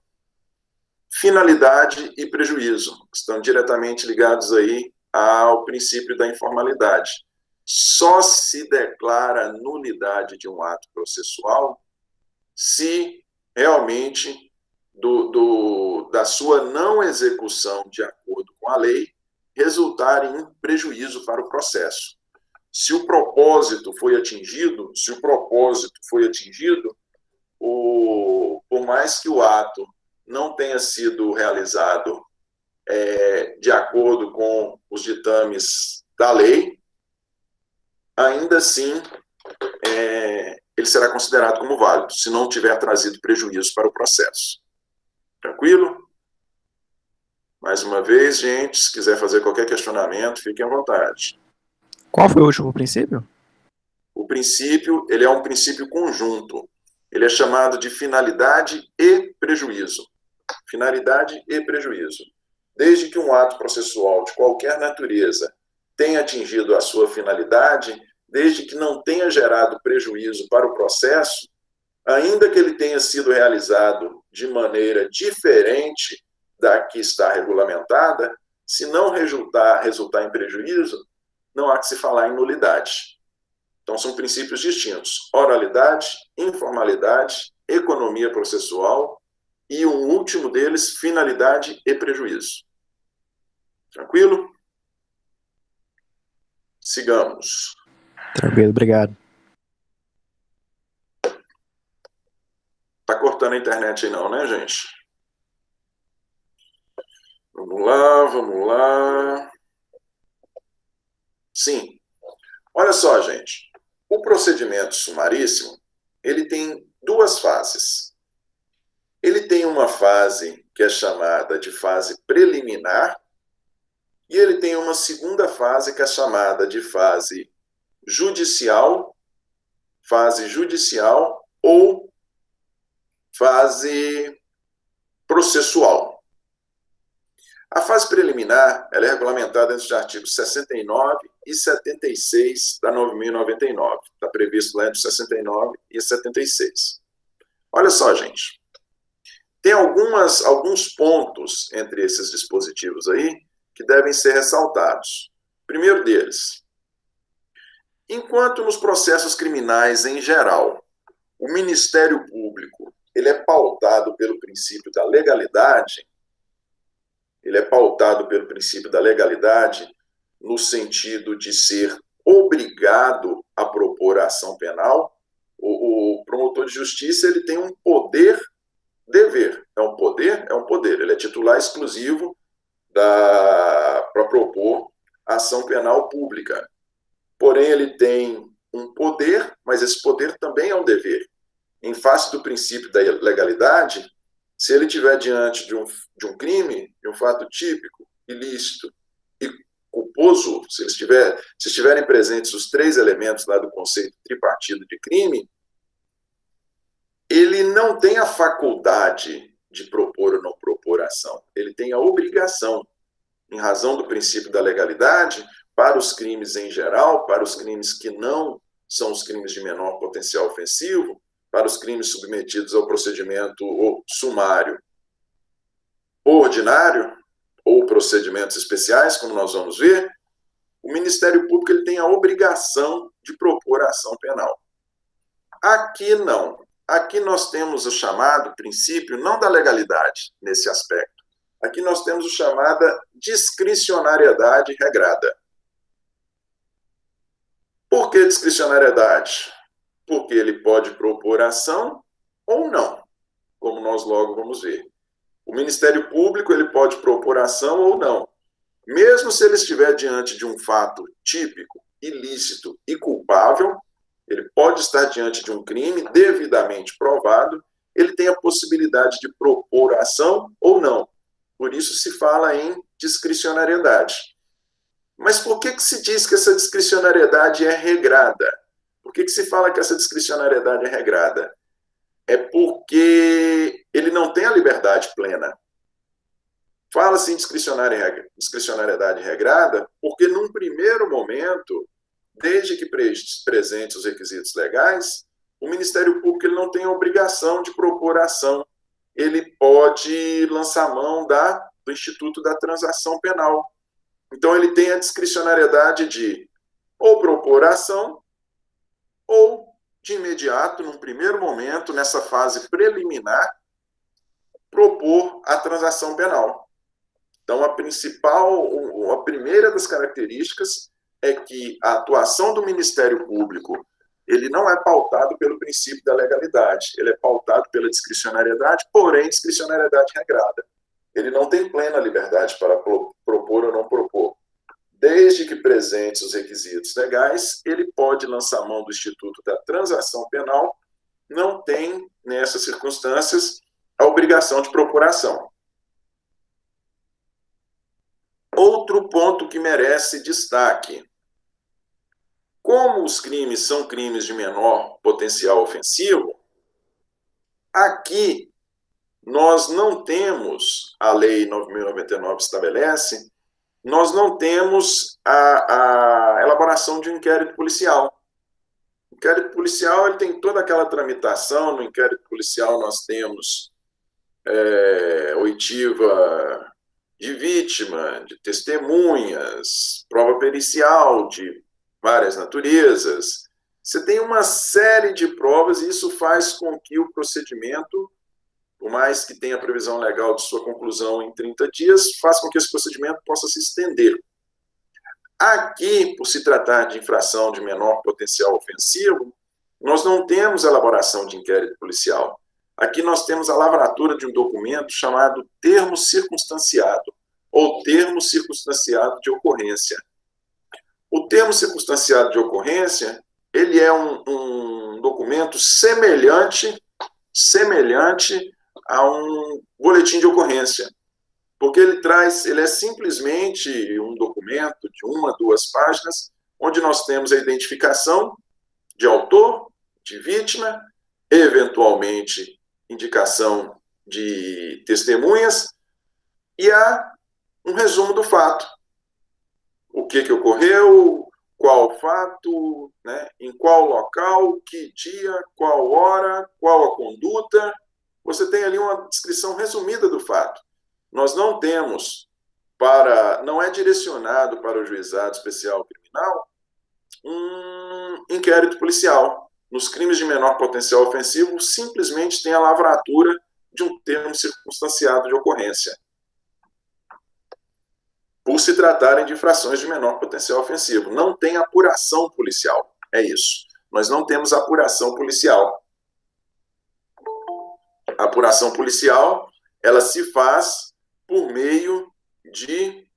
Finalidade e prejuízo estão diretamente ligados aí ao princípio da informalidade. Só se declara nulidade de um ato processual se realmente da sua não execução de acordo com a lei resultar em prejuízo para o processo. Se o propósito foi atingido, por mais que o ato não tenha sido realizado de acordo com os ditames da lei, ainda assim ele será considerado como válido, se não tiver trazido prejuízo para o processo. Tranquilo? Mais uma vez, gente, se quiser fazer qualquer questionamento, fiquem à vontade. Qual foi o último princípio? O princípio, ele é um princípio conjunto. Ele é chamado de finalidade e prejuízo. Finalidade e prejuízo. Desde que um ato processual de qualquer natureza tenha atingido a sua finalidade, desde que não tenha gerado prejuízo para o processo, ainda que ele tenha sido realizado de maneira diferente da que está regulamentada, se não resultar em prejuízo, não há que se falar em nulidade. Então, são princípios distintos: oralidade, informalidade, economia processual e um último deles, finalidade e prejuízo. Tranquilo? Sigamos. Tranquilo, obrigado. Tá cortando a internet aí não, né, gente? Vamos lá, vamos lá. Sim. Olha só, gente. O procedimento sumaríssimo, ele tem duas fases. Ele tem uma fase que é chamada de fase preliminar e ele tem uma segunda fase que é chamada de fase judicial ou fase processual. A fase preliminar ela é regulamentada entre os artigos 69 e 76 da 9.099. Está previsto lá entre 69 e 76. Olha só, gente. Tem alguns pontos entre esses dispositivos aí que devem ser ressaltados. Primeiro deles, enquanto nos processos criminais em geral, o Ministério Público ele é pautado pelo princípio da legalidade, no sentido de ser obrigado a propor a ação penal. O promotor de justiça ele tem um poder-dever. É um poder. Ele é titular exclusivo para propor a ação penal pública. Porém, ele tem um poder, mas esse poder também é um dever. Em face do princípio da legalidade, se ele estiver diante de um crime, de um fato típico, ilícito e culposo, se estiverem presentes os três elementos lá do conceito tripartido de crime, ele não tem a faculdade de propor ou não propor ação. Ele tem a obrigação, em razão do princípio da legalidade, para os crimes em geral, para os crimes que não são os crimes de menor potencial ofensivo, para os crimes submetidos ao procedimento sumário ordinário ou procedimentos especiais, como nós vamos ver, o Ministério Público ele tem a obrigação de propor a ação penal. Aqui não. Aqui nós temos o chamado princípio não da legalidade nesse aspecto. Aqui nós temos o chamada discricionariedade regrada. Por que discricionariedade? Porque ele pode propor ação ou não, como nós logo vamos ver. O Ministério Público ele pode propor ação ou não. Mesmo se ele estiver diante de um fato típico, ilícito e culpável, ele pode estar diante de um crime devidamente provado, ele tem a possibilidade de propor ação ou não. Por isso se fala em discricionariedade. Mas por que se diz que essa discricionariedade é regrada? Por que se fala que essa discricionariedade é regrada? É porque ele não tem a liberdade plena. Fala-se em discricionariedade regrada porque, num primeiro momento, desde que presente os requisitos legais, o Ministério Público ele não tem a obrigação de propor ação. Ele pode lançar mão do Instituto da Transação Penal. Então, ele tem a discricionariedade de ou propor ação ou, de imediato, num primeiro momento, nessa fase preliminar, propor a transação penal. Então, a primeira das características é que a atuação do Ministério Público ele não é pautado pelo princípio da legalidade, ele é pautado pela discricionariedade, porém discricionariedade regrada. Ele não tem plena liberdade para propor ou não propor. Desde que presentes os requisitos legais, ele pode lançar mão do Instituto da Transação Penal, não tem, nessas circunstâncias, a obrigação de propor ação. Outro ponto que merece destaque. Como os crimes são crimes de menor potencial ofensivo, aqui nós não temos, a Lei 9.099 estabelece, nós não temos a elaboração de um inquérito policial. O inquérito policial ele tem toda aquela tramitação. No inquérito policial nós temos oitiva de vítima, de testemunhas, prova pericial de várias naturezas. Você tem uma série de provas e isso faz com que o procedimento, por mais que tenha previsão legal de sua conclusão em 30 dias, faz com que esse procedimento possa se estender. Aqui, por se tratar de infração de menor potencial ofensivo, nós não temos elaboração de inquérito policial. Aqui nós temos a lavratura de um documento chamado termo circunstanciado. ou termo circunstanciado de ocorrência. O termo circunstanciado de ocorrência, ele é um documento semelhante a um boletim de ocorrência, porque ele é simplesmente um documento de 1 a 2 páginas, onde nós temos a identificação de autor, de vítima, eventualmente indicação de testemunhas, e há um resumo do fato. O que ocorreu, qual fato, né, em qual local, que dia, qual hora, qual a conduta. Você tem ali uma descrição resumida do fato. Nós não temos não é direcionado para o juizado especial criminal um inquérito policial. Nos crimes de menor potencial ofensivo, simplesmente tem a lavratura de um termo circunstanciado de ocorrência, por se tratarem de infrações de menor potencial ofensivo. Não tem apuração policial, é isso. Nós não temos apuração policial. A apuração policial, ela se faz por meio de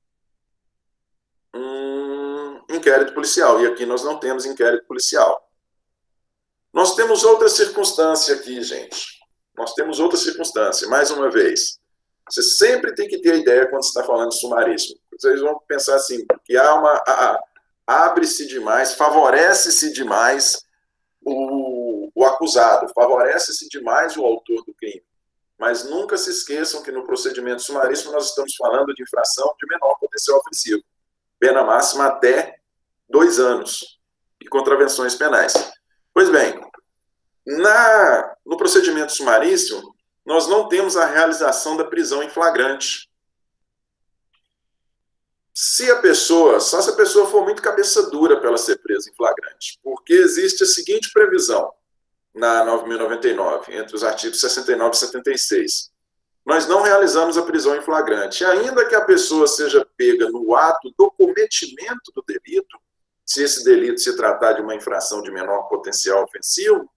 um inquérito policial, e aqui nós não temos inquérito policial. Nós temos outra circunstância aqui, gente. Nós temos outra circunstância, mais uma vez. Você sempre tem que ter a ideia quando você está falando de sumaríssimo. Vocês vão pensar assim, que abre-se demais, favorece-se demais o acusado, favorece-se demais o autor do crime. Mas nunca se esqueçam que no procedimento sumaríssimo nós estamos falando de infração de menor potencial ofensivo. Pena máxima até 2 anos e contravenções penais. Pois bem, no procedimento sumaríssimo, nós não temos a realização da prisão em flagrante. Só se a pessoa for muito cabeça dura para ela ser presa em flagrante, porque existe a seguinte previsão na 9.099, entre os artigos 69 e 76. Nós não realizamos a prisão em flagrante, ainda que a pessoa seja pega no ato do cometimento do delito, se esse delito se tratar de uma infração de menor potencial ofensivo,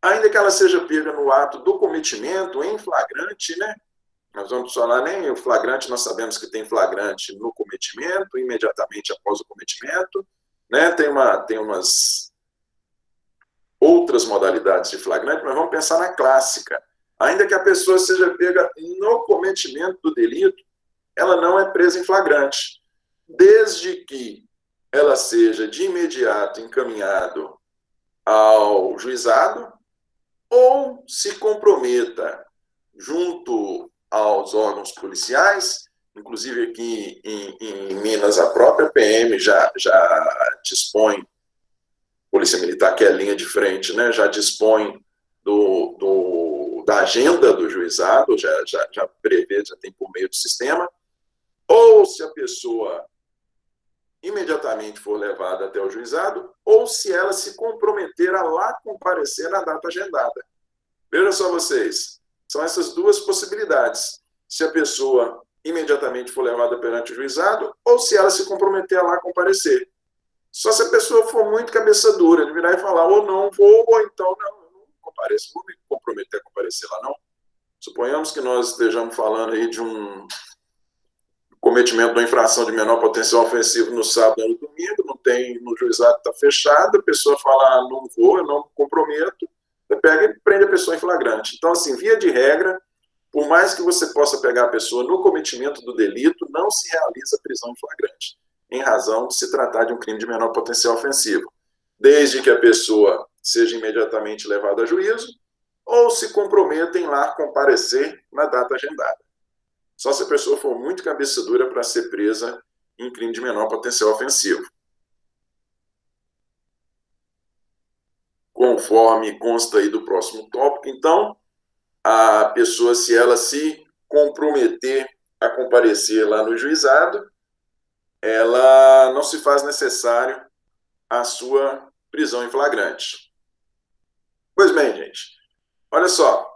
ainda que ela seja pega no ato do cometimento, em flagrante, né? Nós vamos falar nem o flagrante, nós sabemos que tem flagrante no cometimento, imediatamente após o cometimento, né? Tem umas outras modalidades de flagrante, mas vamos pensar na clássica. Ainda que a pessoa seja pega no cometimento do delito, ela não é presa em flagrante, desde que ela seja de imediato encaminhado ao juizado ou se comprometa junto aos órgãos policiais, inclusive aqui em Minas, a própria PM já dispõe, Polícia Militar, que é a linha de frente, né, já dispõe da agenda do juizado, já prevê, já tem por meio do sistema, ou se a pessoa imediatamente for levada até o juizado, ou se ela se comprometer a lá comparecer na data agendada. Vejam só vocês, são essas duas possibilidades. Se a pessoa imediatamente for levada perante o juizado, ou se ela se comprometer a lá comparecer. Só se a pessoa for muito cabeça dura, de virar e falar, ou não vou, ou então não, eu não compareço, vou me comprometer a comparecer lá, não. Suponhamos que nós estejamos falando aí de um cometimento de uma infração de menor potencial ofensivo no sábado e no domingo, não tem, no juizado está fechado, a pessoa fala, não vou, eu não me comprometo, você pega e prende a pessoa em flagrante. Então, assim, via de regra, por mais que você possa pegar a pessoa no cometimento do delito, não se realiza prisão em flagrante, em razão de se tratar de um crime de menor potencial ofensivo, desde que a pessoa seja imediatamente levada a juízo ou se comprometa em lá comparecer na data agendada. Só se a pessoa for muito cabeça dura para ser presa em crime de menor potencial ofensivo. Conforme consta aí do próximo tópico, então, a pessoa, se ela se comprometer a comparecer lá no juizado, ela não se faz necessário a sua prisão em flagrante. Pois bem, gente, olha só.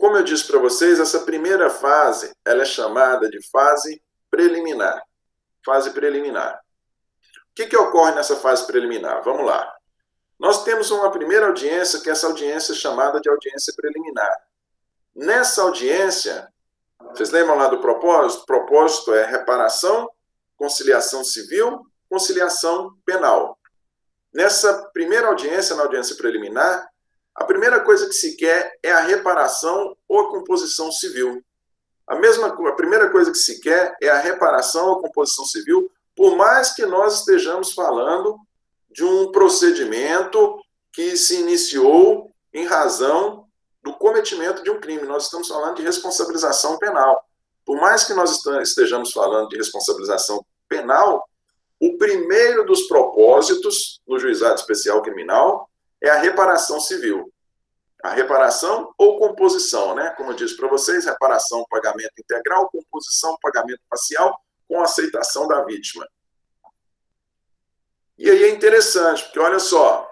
Como eu disse para vocês, essa primeira fase, ela é chamada de fase preliminar. Fase preliminar. O que ocorre nessa fase preliminar? Vamos lá. Nós temos uma primeira audiência, que é essa audiência chamada de audiência preliminar. Nessa audiência, Vocês lembram lá do propósito? O propósito é reparação, conciliação civil, conciliação penal. Nessa primeira audiência, na audiência preliminar, a primeira coisa que se quer é a reparação ou a composição civil. A primeira coisa que se quer é a reparação ou a composição civil, por mais que nós estejamos falando de um procedimento que se iniciou em razão do cometimento de um crime. Nós estamos falando de responsabilização penal. Por mais que nós estejamos falando de responsabilização penal, o primeiro dos propósitos no juizado especial criminal é a reparação civil. A reparação ou composição, né? Como eu disse para vocês, reparação, pagamento integral, composição, pagamento parcial, com aceitação da vítima. E aí é interessante, porque olha só,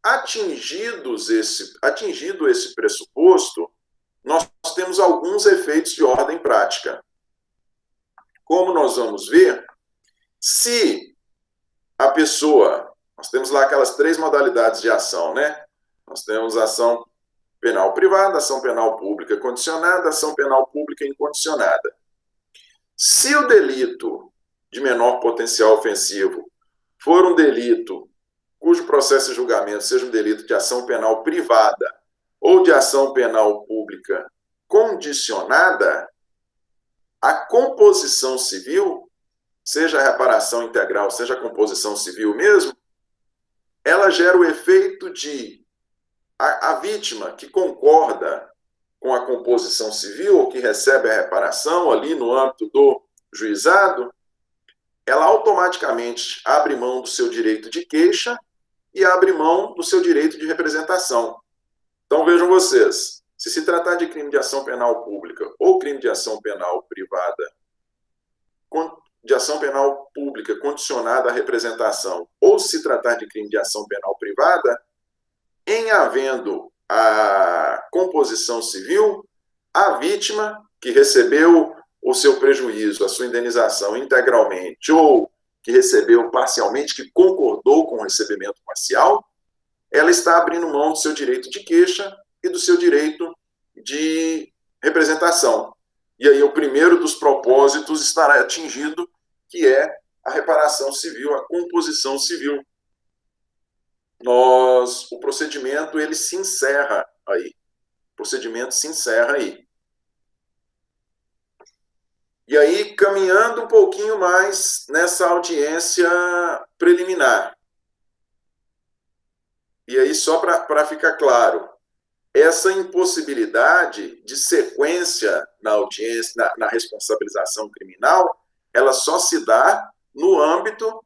atingido esse pressuposto, nós temos alguns efeitos de ordem prática. Como nós vamos ver, se a pessoa... Nós temos lá aquelas 3 modalidades de ação, né? Nós temos ação penal privada, ação penal pública condicionada, ação penal pública incondicionada. Se o delito de menor potencial ofensivo for um delito cujo processo e julgamento seja um delito de ação penal privada ou de ação penal pública condicionada, a composição civil, seja a reparação integral, seja a composição civil mesmo, ela gera o efeito de a vítima que concorda com a composição civil ou que recebe a reparação ali no âmbito do juizado, ela automaticamente abre mão do seu direito de queixa e abre mão do seu direito de representação. Então, vejam vocês, se tratar de crime de ação penal pública ou crime de ação penal privada, de ação penal pública condicionada à representação, ou se tratar de crime de ação penal privada, em havendo a composição civil, a vítima que recebeu o seu prejuízo, a sua indenização integralmente, ou que recebeu parcialmente, que concordou com o recebimento parcial, ela está abrindo mão do seu direito de queixa e do seu direito de representação. E aí o primeiro dos propósitos estará atingido, que é a reparação civil, a composição civil. O procedimento ele se encerra aí. O procedimento se encerra aí. E aí, caminhando um pouquinho mais nessa audiência preliminar. E aí, só para ficar claro, essa impossibilidade de sequência na audiência, na responsabilização criminal, ela só se dá no âmbito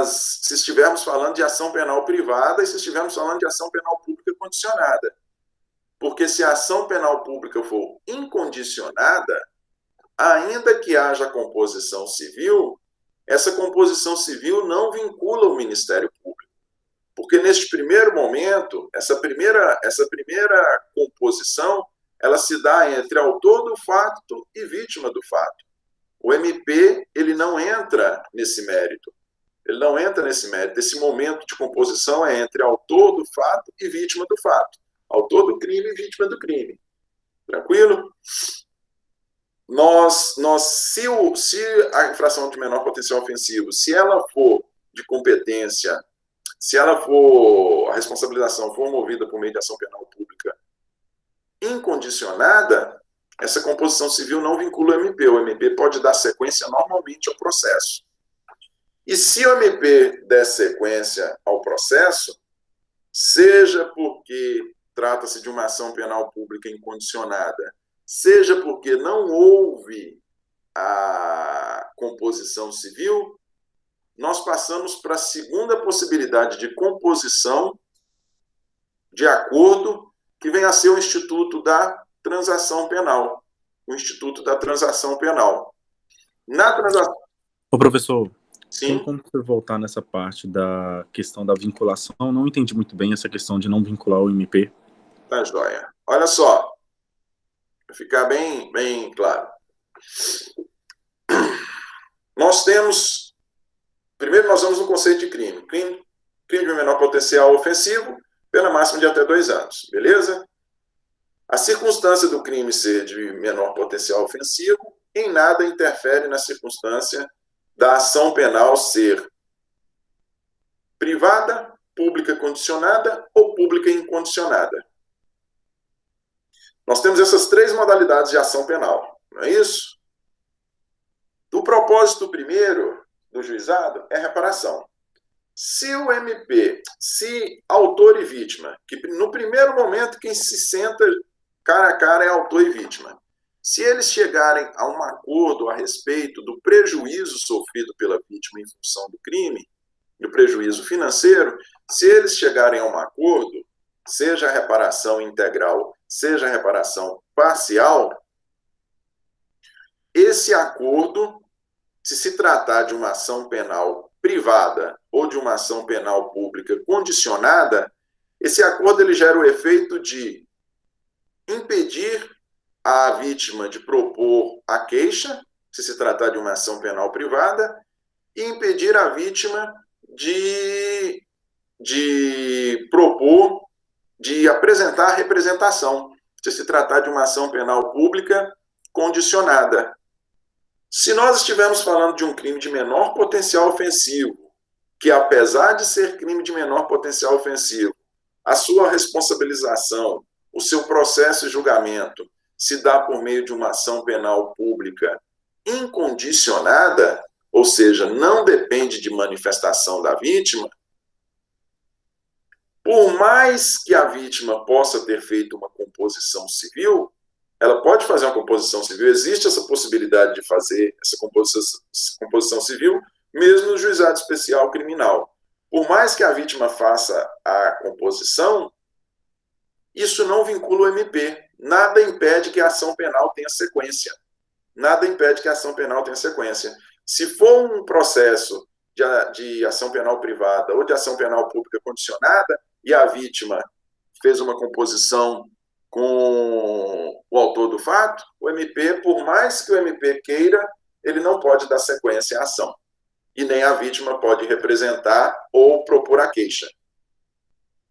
se estivermos falando de ação penal privada e se estivermos falando de ação penal pública condicionada. Porque se a ação penal pública for incondicionada, ainda que haja composição civil, essa composição civil não vincula o Ministério Público. Porque neste primeiro momento, essa primeira composição, ela se dá entre autor do fato e vítima do fato. O MP, ele não entra nesse mérito. Ele não entra nesse mérito. Esse momento de composição é entre autor do fato e vítima do fato. Autor do crime e vítima do crime. Tranquilo? Se a infração de menor potencial ofensivo, se ela for de competência, se a responsabilização for movida por meio de ação penal pública incondicionada, essa composição civil não vincula o MP. O MP pode dar sequência normalmente ao processo. E se o MP der sequência ao processo, seja porque trata-se de uma ação penal pública incondicionada, seja porque não houve a composição civil, nós passamos para a segunda possibilidade de composição de acordo, que vem a ser o Instituto da Transação Penal. O Instituto da Transação Penal. Na transação... Ô, professor, sim? tem como você voltar nessa parte da questão da vinculação? Eu não entendi muito bem essa questão de não vincular o MP. Tá, joia. Olha só, para ficar bem claro. Primeiro nós vamos no conceito de crime. Crime de menor potencial ofensivo, pena máxima de até 2 anos, beleza? A circunstância do crime ser de menor potencial ofensivo em nada interfere na circunstância da ação penal ser privada, pública condicionada ou pública incondicionada. Nós temos essas três modalidades de ação penal, não é isso? O propósito primeiro do juizado é reparação. Se o MP, se autor e vítima, que no primeiro momento quem se senta cara a cara é autor e vítima, se eles chegarem a um acordo a respeito do prejuízo sofrido pela vítima em função do crime, do prejuízo financeiro, se eles chegarem a um acordo, seja a reparação integral, seja a reparação parcial, esse acordo, se tratar de uma ação penal privada ou de uma ação penal pública condicionada, esse acordo ele gera o efeito de impedir a vítima de propor a queixa, se tratar de uma ação penal privada, e impedir a vítima de propor, de apresentar a representação, se tratar de uma ação penal pública condicionada. Se nós estivermos falando de um crime de menor potencial ofensivo, que apesar de ser crime de menor potencial ofensivo, a sua responsabilização, o seu processo e julgamento se dá por meio de uma ação penal pública incondicionada, ou seja, não depende de manifestação da vítima, por mais que a vítima possa ter feito uma composição civil, ela pode fazer uma composição civil, existe essa possibilidade de fazer essa composição civil, mesmo no juizado especial criminal. Por mais que a vítima faça a composição, isso não vincula o MP. Nada impede que a ação penal tenha sequência. Nada impede que a ação penal tenha sequência. Se for um processo de ação penal privada ou de ação penal pública condicionada, e a vítima fez uma composição com o autor do fato, o MP, por mais que o MP queira, ele não pode dar sequência à ação. E nem a vítima pode representar ou propor a queixa.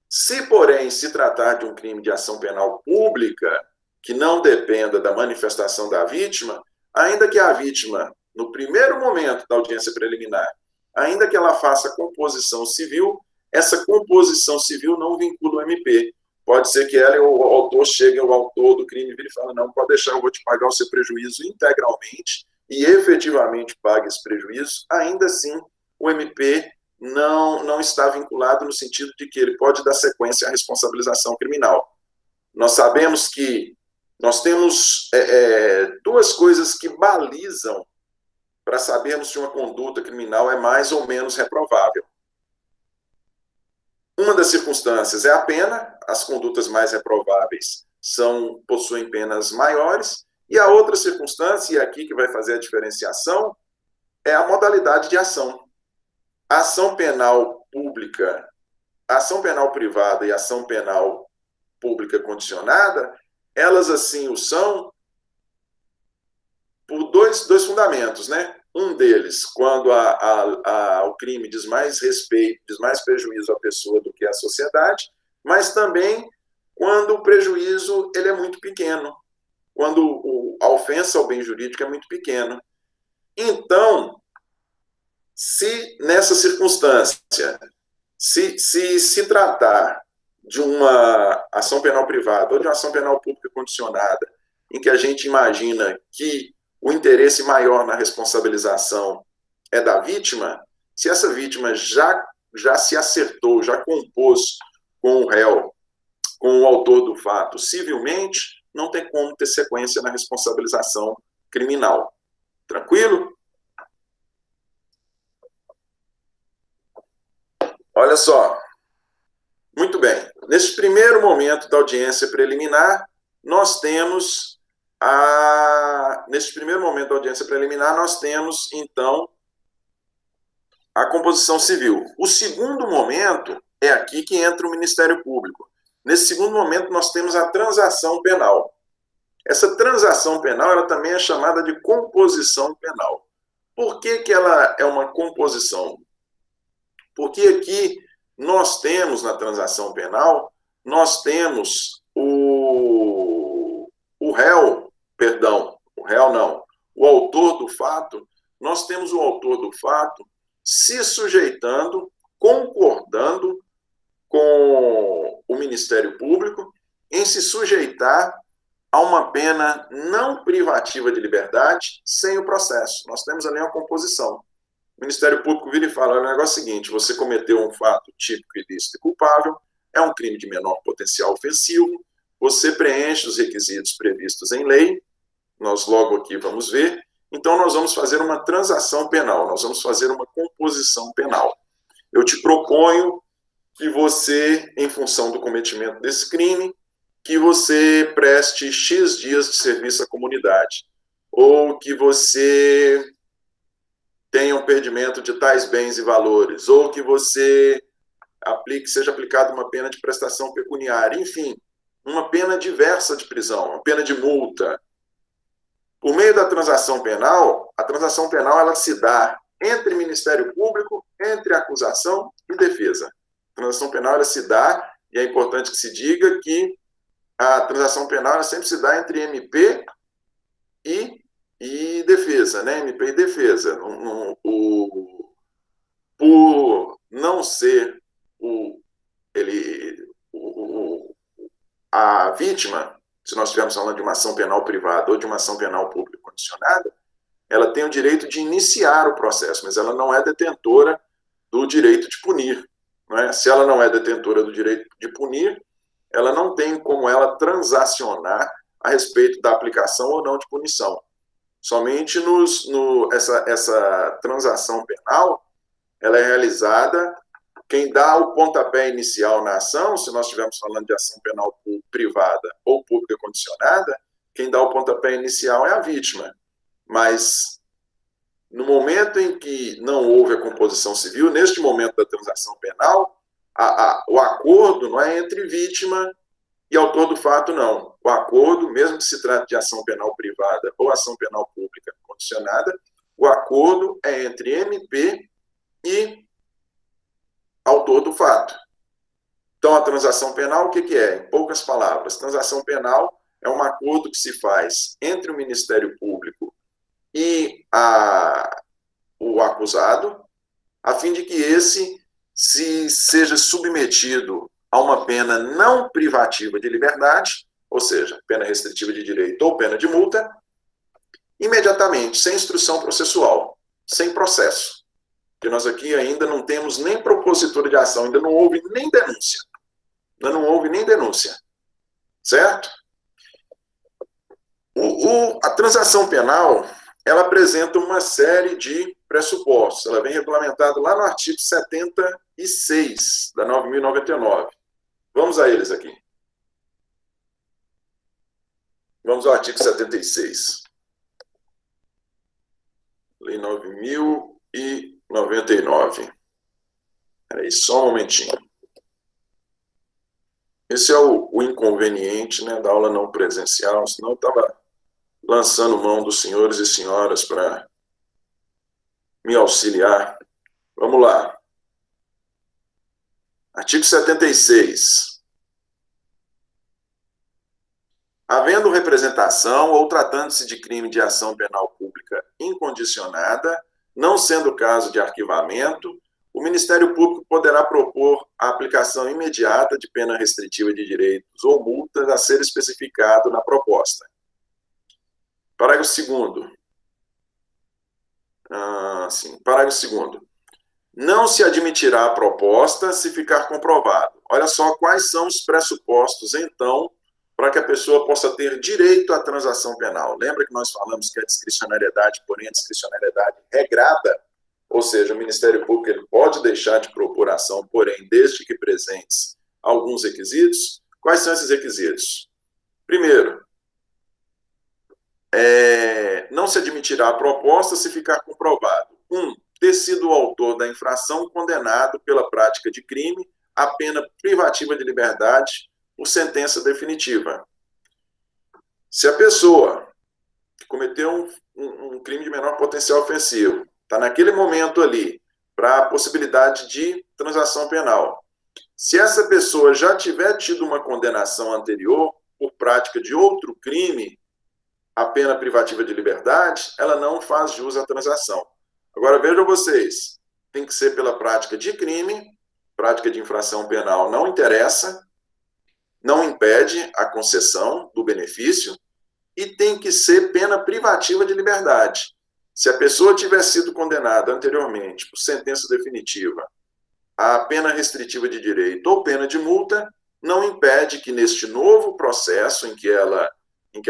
Se, porém, se tratar de um crime de ação penal pública, que não dependa da manifestação da vítima, ainda que a vítima, no primeiro momento da audiência preliminar, ainda que ela faça composição civil, essa composição civil não vincula o MP. Pode ser que ela e o autor cheguem, o autor do crime vire e fale, não, pode deixar, eu vou te pagar o seu prejuízo integralmente e efetivamente pague esse prejuízo. Ainda assim, o MP não está vinculado no sentido de que ele pode dar sequência à responsabilização criminal. Nós sabemos que nós temos duas coisas que balizam para sabermos se uma conduta criminal é mais ou menos reprovável. Uma das circunstâncias é a pena, as condutas mais reprováveis possuem penas maiores, e a outra circunstância, e aqui que vai fazer a diferenciação, é a modalidade de ação. A ação penal pública, a ação penal privada e a ação penal pública condicionada, elas assim o são por dois fundamentos, né? Um deles, quando o crime diz mais respeito, diz mais prejuízo à pessoa do que à sociedade, mas também quando o prejuízo ele é muito pequeno, quando a ofensa ao bem jurídico é muito pequena. Então, se nessa circunstância, se tratar de uma ação penal privada ou de uma ação penal pública condicionada, em que a gente imagina que o interesse maior na responsabilização é da vítima, se essa vítima já se acertou, já compôs com o réu, com o autor do fato civilmente, não tem como ter sequência na responsabilização criminal. Tranquilo? Olha só. Muito bem. Nesse primeiro momento da audiência preliminar, nós temos então, a composição civil. O segundo momento é aqui que entra o Ministério Público. Nesse segundo momento, nós temos a transação penal. Essa transação penal, ela também é chamada de composição penal. Por que ela é uma composição? Porque aqui nós temos, na transação penal, nós temos o réu, perdão, o réu não, o autor do fato, nós temos o autor do fato se sujeitando, concordando com o Ministério Público em se sujeitar a uma pena não privativa de liberdade sem o processo. Nós temos ali uma composição. O Ministério Público vira e fala, olha, o negócio é o seguinte, você cometeu um fato típico, ilícito e culpável, é um crime de menor potencial ofensivo, você preenche os requisitos previstos em lei, nós logo aqui vamos ver, então nós vamos fazer uma transação penal, nós vamos fazer uma composição penal. Eu te proponho que você, em função do cometimento desse crime, que você preste X dias de serviço à comunidade, ou que você tenha um perdimento de tais bens e valores, ou que você seja aplicada uma pena de prestação pecuniária, enfim, uma pena diversa de prisão, uma pena de multa. Por meio da transação penal, a transação penal ela se dá entre Ministério Público, entre acusação e defesa. A transação penal ela se dá, e é importante que se diga que a transação penal ela sempre se dá entre MP e defesa, né? MP e defesa. Por não ser a vítima, se nós estivermos falando de uma ação penal privada ou de uma ação penal pública condicionada, ela tem o direito de iniciar o processo, mas ela não é detentora do direito de punir. Não é? Se ela não é detentora do direito de punir, ela não tem como ela transacionar a respeito da aplicação ou não de punição. Somente essa transação penal, ela é realizada, quem dá o pontapé inicial na ação, se nós estivermos falando de ação penal privada ou pública condicionada, quem dá o pontapé inicial é a vítima. Mas, no momento em que não houve a composição civil, neste momento da transação penal, o acordo não é entre vítima e autor do fato, não. O acordo, mesmo que se trate de ação penal privada ou ação penal pública condicionada, o acordo é entre MP e autor do fato. Então, a transação penal, o que é? Em poucas palavras, transação penal é um acordo que se faz entre o Ministério Público e o acusado, a fim de que esse seja submetido a uma pena não privativa de liberdade, ou seja, pena restritiva de direito ou pena de multa, imediatamente, sem instrução processual, sem processo. Porque nós aqui ainda não temos nem propositura de ação, ainda não houve nem denúncia. Ainda não houve nem denúncia. Certo? A transação penal, ela apresenta uma série de pressupostos. Ela vem regulamentada lá no artigo 76 da 9.099. Vamos a eles aqui. Vamos ao artigo 76. Lei 9.099. Peraí, só um momentinho. Esse é o inconveniente, né, da aula não presencial, senão eu estava lançando mão dos senhores e senhoras para me auxiliar. Vamos lá. Artigo 76. Havendo representação ou tratando-se de crime de ação penal pública incondicionada, não sendo o caso de arquivamento, o Ministério Público poderá propor a aplicação imediata de pena restritiva de direitos ou multas a ser especificado na proposta. Parágrafo 2º. Parágrafo 2º. Não se admitirá a proposta se ficar comprovado. Olha só quais são os pressupostos, então, para que a pessoa possa ter direito à transação penal. Lembra que nós falamos que a discricionariedade, porém a discricionariedade regrada, ou seja, o Ministério Público ele pode deixar de propor ação, porém, desde que presentes alguns requisitos. Quais são esses requisitos? Primeiro, não se admitirá a proposta se ficar comprovado. 1. Ter sido o autor da infração condenado pela prática de crime a pena privativa de liberdade por sentença definitiva. Se a pessoa que cometeu um crime de menor potencial ofensivo está naquele momento ali para a possibilidade de transação penal, se essa pessoa já tiver tido uma condenação anterior por prática de outro crime a pena privativa de liberdade, ela não faz jus à transação. Agora, vejam vocês, tem que ser pela prática de crime, prática de infração penal não interessa, não impede a concessão do benefício, e tem que ser pena privativa de liberdade. Se a pessoa tiver sido condenada anteriormente por sentença definitiva a pena restritiva de direito ou pena de multa, não impede que neste novo processo em que ela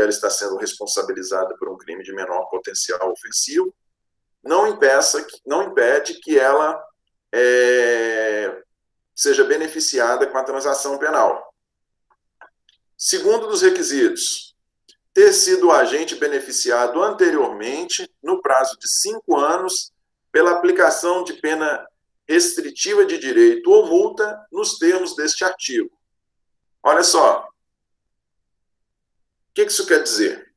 está sendo responsabilizada por um crime de menor potencial ofensivo, não impede que ela seja beneficiada com a transação penal. Segundo dos requisitos, ter sido o agente beneficiado anteriormente, no prazo de 5 anos, pela aplicação de pena restritiva de direito ou multa nos termos deste artigo. Olha só, o que isso quer dizer?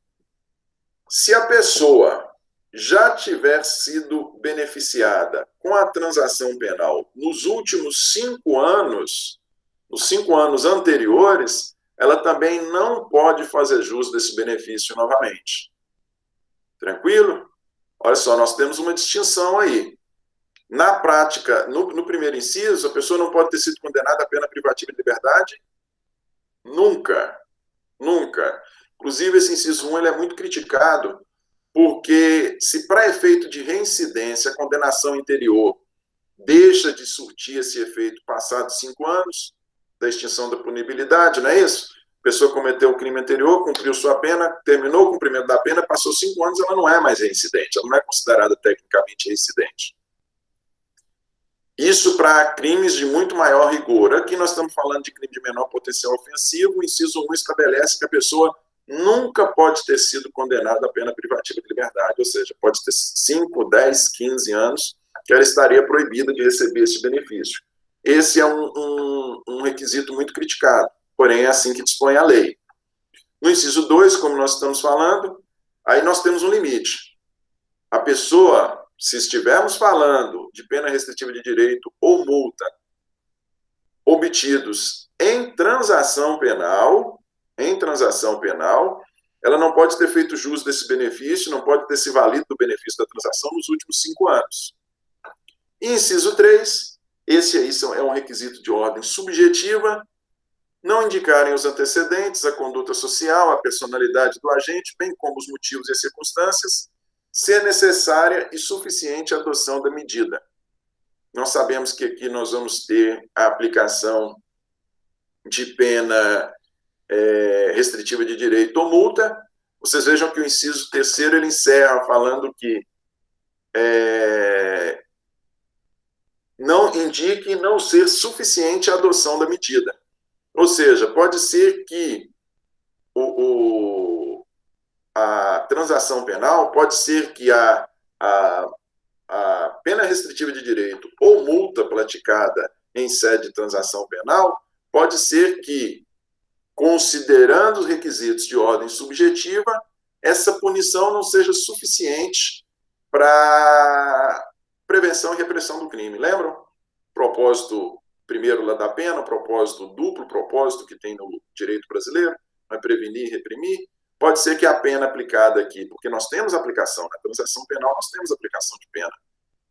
Se a pessoa já tiver sido beneficiada com a transação penal nos últimos 5 anos, nos 5 anos anteriores, ela também não pode fazer jus desse benefício novamente. Tranquilo? Olha só, nós temos uma distinção aí. Na prática, no primeiro inciso, a pessoa não pode ter sido condenada a pena privativa de liberdade? Nunca. Nunca. Inclusive, esse inciso 1 ele é muito criticado, porque se para efeito de reincidência a condenação anterior deixa de surtir esse efeito passados 5 anos da extinção da punibilidade, não é isso? A pessoa cometeu o crime anterior, cumpriu sua pena, terminou o cumprimento da pena, passou 5 anos, ela não é mais reincidente, ela não é considerada tecnicamente reincidente. Isso para crimes de muito maior rigor. Aqui nós estamos falando de crime de menor potencial ofensivo. O inciso 1 estabelece que a pessoa nunca pode ter sido condenada a pena privativa de liberdade, ou seja, pode ter 5, 10, 15 anos que ela estaria proibida de receber esse benefício. Esse é um requisito muito criticado, porém é assim que dispõe a lei. No inciso 2, como nós estamos falando, aí nós temos um limite. A pessoa, se estivermos falando de pena restritiva de direito ou multa obtidos em transação penal, ela não pode ter feito jus desse benefício, não pode ter se valido do benefício da transação nos últimos 5 anos. E inciso 3, esse aí é um requisito de ordem subjetiva, não indicarem os antecedentes, a conduta social, a personalidade do agente, bem como os motivos e as circunstâncias, ser necessária e suficiente a adoção da medida. Nós sabemos que aqui nós vamos ter a aplicação de pena restritiva de direito ou multa. Vocês vejam que o inciso 3º ele encerra falando que não indique não ser suficiente a adoção da medida. Ou seja, pode ser que a transação penal, pode ser que a pena restritiva de direito ou multa praticada em sede de transação penal, pode ser que, considerando os requisitos de ordem subjetiva, essa punição não seja suficiente para prevenção e repressão do crime. Lembram? Propósito primeiro lá da pena, propósito duplo, propósito que tem no direito brasileiro, vai prevenir e reprimir. Pode ser que a pena aplicada aqui, porque nós temos aplicação, na transação penal nós temos aplicação de pena.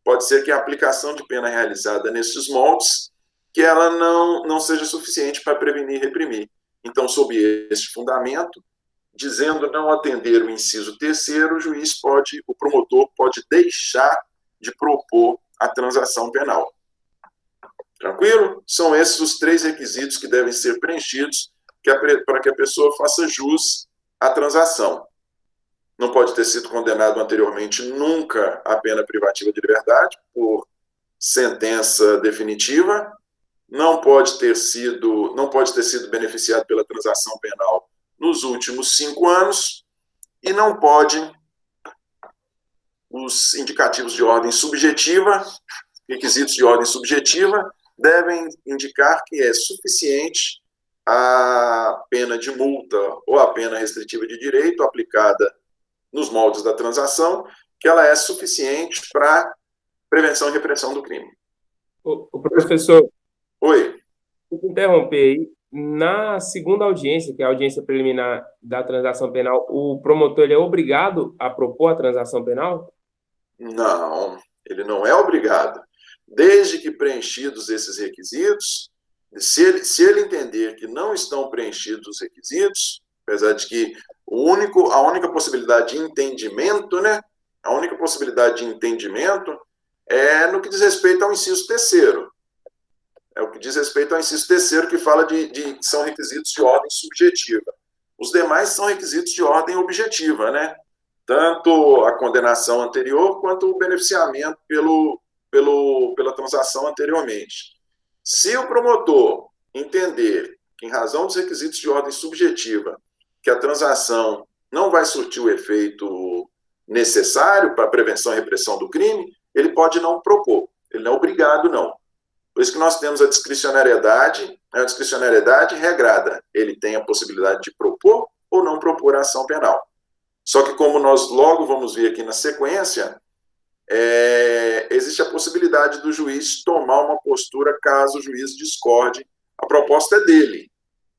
Pode ser que a aplicação de pena realizada nesses moldes, que ela não seja suficiente para prevenir e reprimir. Então, sob este fundamento, dizendo não atender o inciso 3º, o promotor pode deixar de propor a transação penal. Tranquilo? São esses os 3 requisitos que devem ser preenchidos para que a pessoa faça jus à transação. Não pode ter sido condenado anteriormente nunca a pena privativa de liberdade por sentença definitiva, não pode ter sido beneficiado pela transação penal nos últimos 5 anos e não pode, os indicativos de ordem subjetiva, requisitos de ordem subjetiva, devem indicar que é suficiente a pena de multa ou a pena restritiva de direito aplicada nos moldes da transação, que ela é suficiente para prevenção e repressão do crime. O professor, Oi. vou interromper aí. Na segunda audiência, que é a audiência preliminar da transação penal, o promotor ele é obrigado a propor a transação penal? Não, ele não é obrigado. Desde que preenchidos esses requisitos, se ele entender que não estão preenchidos os requisitos, apesar de que a única possibilidade de entendimento, né? A única possibilidade de entendimento é no que diz respeito ao inciso terceiro. É o que diz respeito ao inciso terceiro, que fala são requisitos de ordem subjetiva. Os demais são requisitos de ordem objetiva, né? Tanto a condenação anterior quanto o beneficiamento pela transação anteriormente. Se o promotor entender que, em razão dos requisitos de ordem subjetiva, que a transação não vai surtir o efeito necessário para a prevenção e repressão do crime, ele pode não propor. Ele não é obrigado, não. Por isso que nós temos a discricionariedade regrada. Ele tem a possibilidade de propor ou não propor a ação penal. Só que, como nós logo vamos ver aqui na sequência, existe a possibilidade do juiz tomar uma postura caso o juiz discorde. A proposta é dele,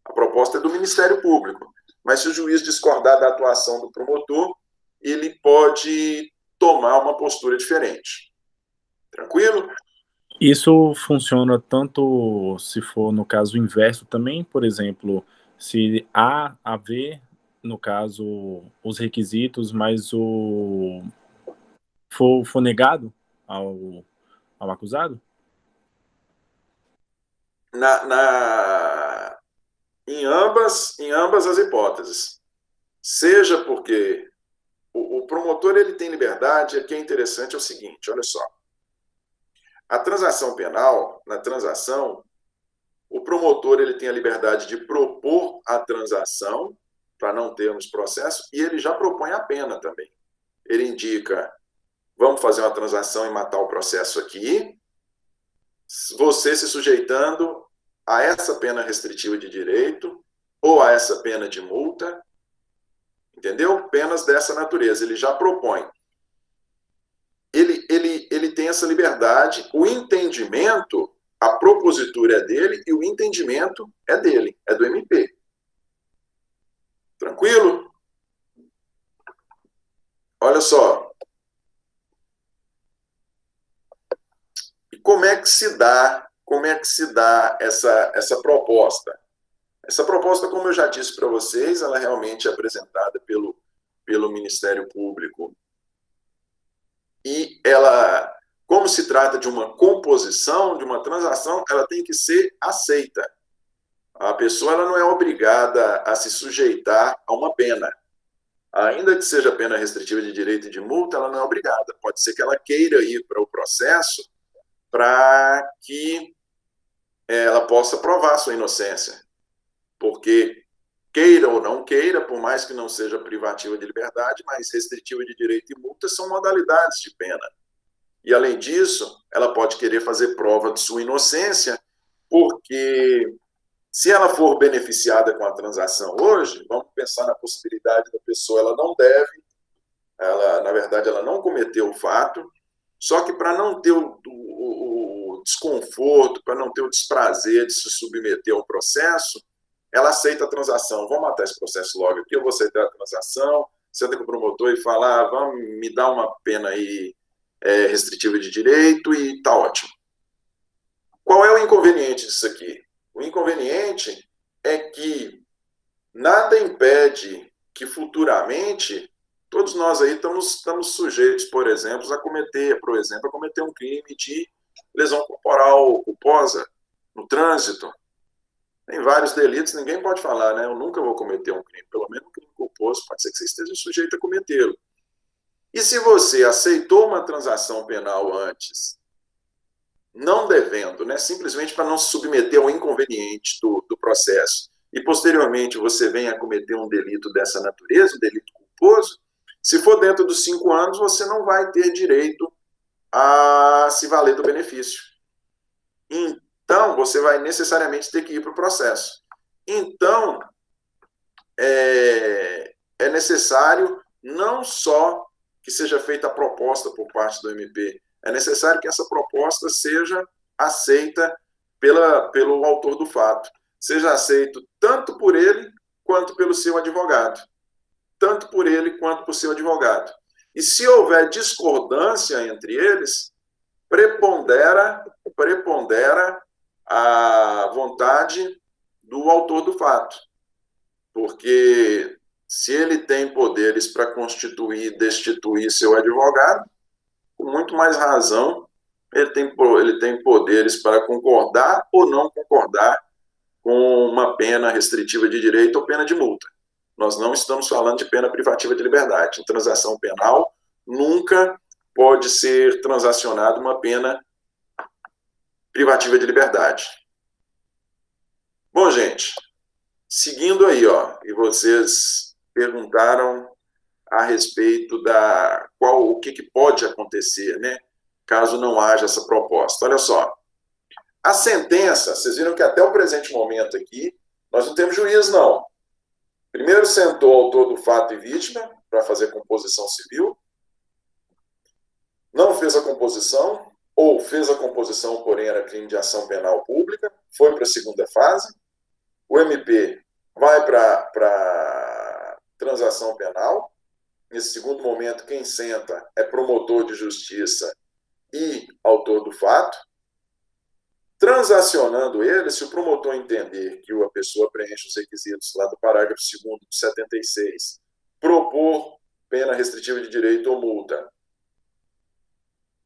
a proposta é do Ministério Público. Mas se o juiz discordar da atuação do promotor, ele pode tomar uma postura diferente. Tranquilo? Isso funciona tanto se for no caso inverso também, por exemplo, se A, haver, no caso, os requisitos, mas for negado ao acusado? Em ambas as hipóteses. Seja porque o promotor ele tem liberdade, aqui é interessante, é o seguinte, olha só. A transação penal, na transação, o promotor ele tem a liberdade de propor a transação, para não termos processo, e ele já propõe a pena também. Ele indica, vamos fazer uma transação e matar o processo aqui, você se sujeitando a essa pena restritiva de direito, ou a essa pena de multa, entendeu? Penas dessa natureza, ele já propõe. Ele tem essa liberdade, o entendimento, a propositura é dele e o entendimento é dele, é do MP. Tranquilo? Olha só. E como é que se dá essa proposta? Essa proposta, como eu já disse para vocês, ela realmente é apresentada pelo Ministério Público. E ela, como se trata de uma composição, de uma transação, ela tem que ser aceita. A pessoa ela não é obrigada a se sujeitar a uma pena. Ainda que seja pena restritiva de direito e de multa, ela não é obrigada. Pode ser que ela queira ir para o processo para que ela possa provar sua inocência. Porque, queira ou não queira, por mais que não seja privativa de liberdade, mas restritiva de direito e multa são modalidades de pena. E, além disso, ela pode querer fazer prova de sua inocência, porque se ela for beneficiada com a transação hoje, vamos pensar na possibilidade da pessoa, ela não deve, na verdade, ela não cometeu o fato, só que para não ter o desconforto, para não ter o desprazer de se submeter ao processo, ela aceita a transação. Vamos matar esse processo logo aqui, eu vou aceitar a transação, senta com o promotor e fala, vamos me dar uma pena aí restritiva de direito e tá ótimo. Qual é o inconveniente disso aqui? O inconveniente é que nada impede que futuramente todos nós aí estamos sujeitos, por exemplo, a cometer um crime de lesão corporal culposa no trânsito. Tem vários delitos, ninguém pode falar, né? Eu nunca vou cometer um crime, pelo menos um crime culposo, pode ser que você esteja sujeito a cometê-lo. E se você aceitou uma transação penal antes, não devendo, né? Simplesmente para não se submeter ao inconveniente do processo, e posteriormente você venha a cometer um delito dessa natureza, um delito culposo, se for dentro dos 5 anos, você não vai ter direito a se valer do benefício. Então, você vai necessariamente ter que ir para o processo. Então, é necessário não só que seja feita a proposta por parte do MP, é necessário que essa proposta seja aceita pelo autor do fato. seja aceito tanto por ele quanto pelo seu advogado. Tanto por ele quanto por seu advogado. E se houver discordância entre eles, prepondera a vontade do autor do fato. Porque se ele tem poderes para constituir e destituir seu advogado, com muito mais razão, ele tem poderes para concordar ou não concordar com uma pena restritiva de direito ou pena de multa. Nós não estamos falando de pena privativa de liberdade. Em transação penal, nunca pode ser transacionada uma pena privativa de liberdade. Bom, gente, seguindo aí, e vocês perguntaram a respeito o que pode acontecer, né, caso não haja essa proposta. Olha só, a sentença, vocês viram que até o presente momento aqui, nós não temos juiz, não. Primeiro sentou o autor do fato e vítima para fazer composição civil, não fez a composição, ou fez a composição, porém era crime de ação penal pública, foi para a segunda fase, o MP vai para transação penal. Nesse segundo momento, quem senta é promotor de justiça e autor do fato. Transacionando ele, se o promotor entender que a pessoa preenche os requisitos lá do parágrafo 2º de 76, propor pena restritiva de direito ou multa,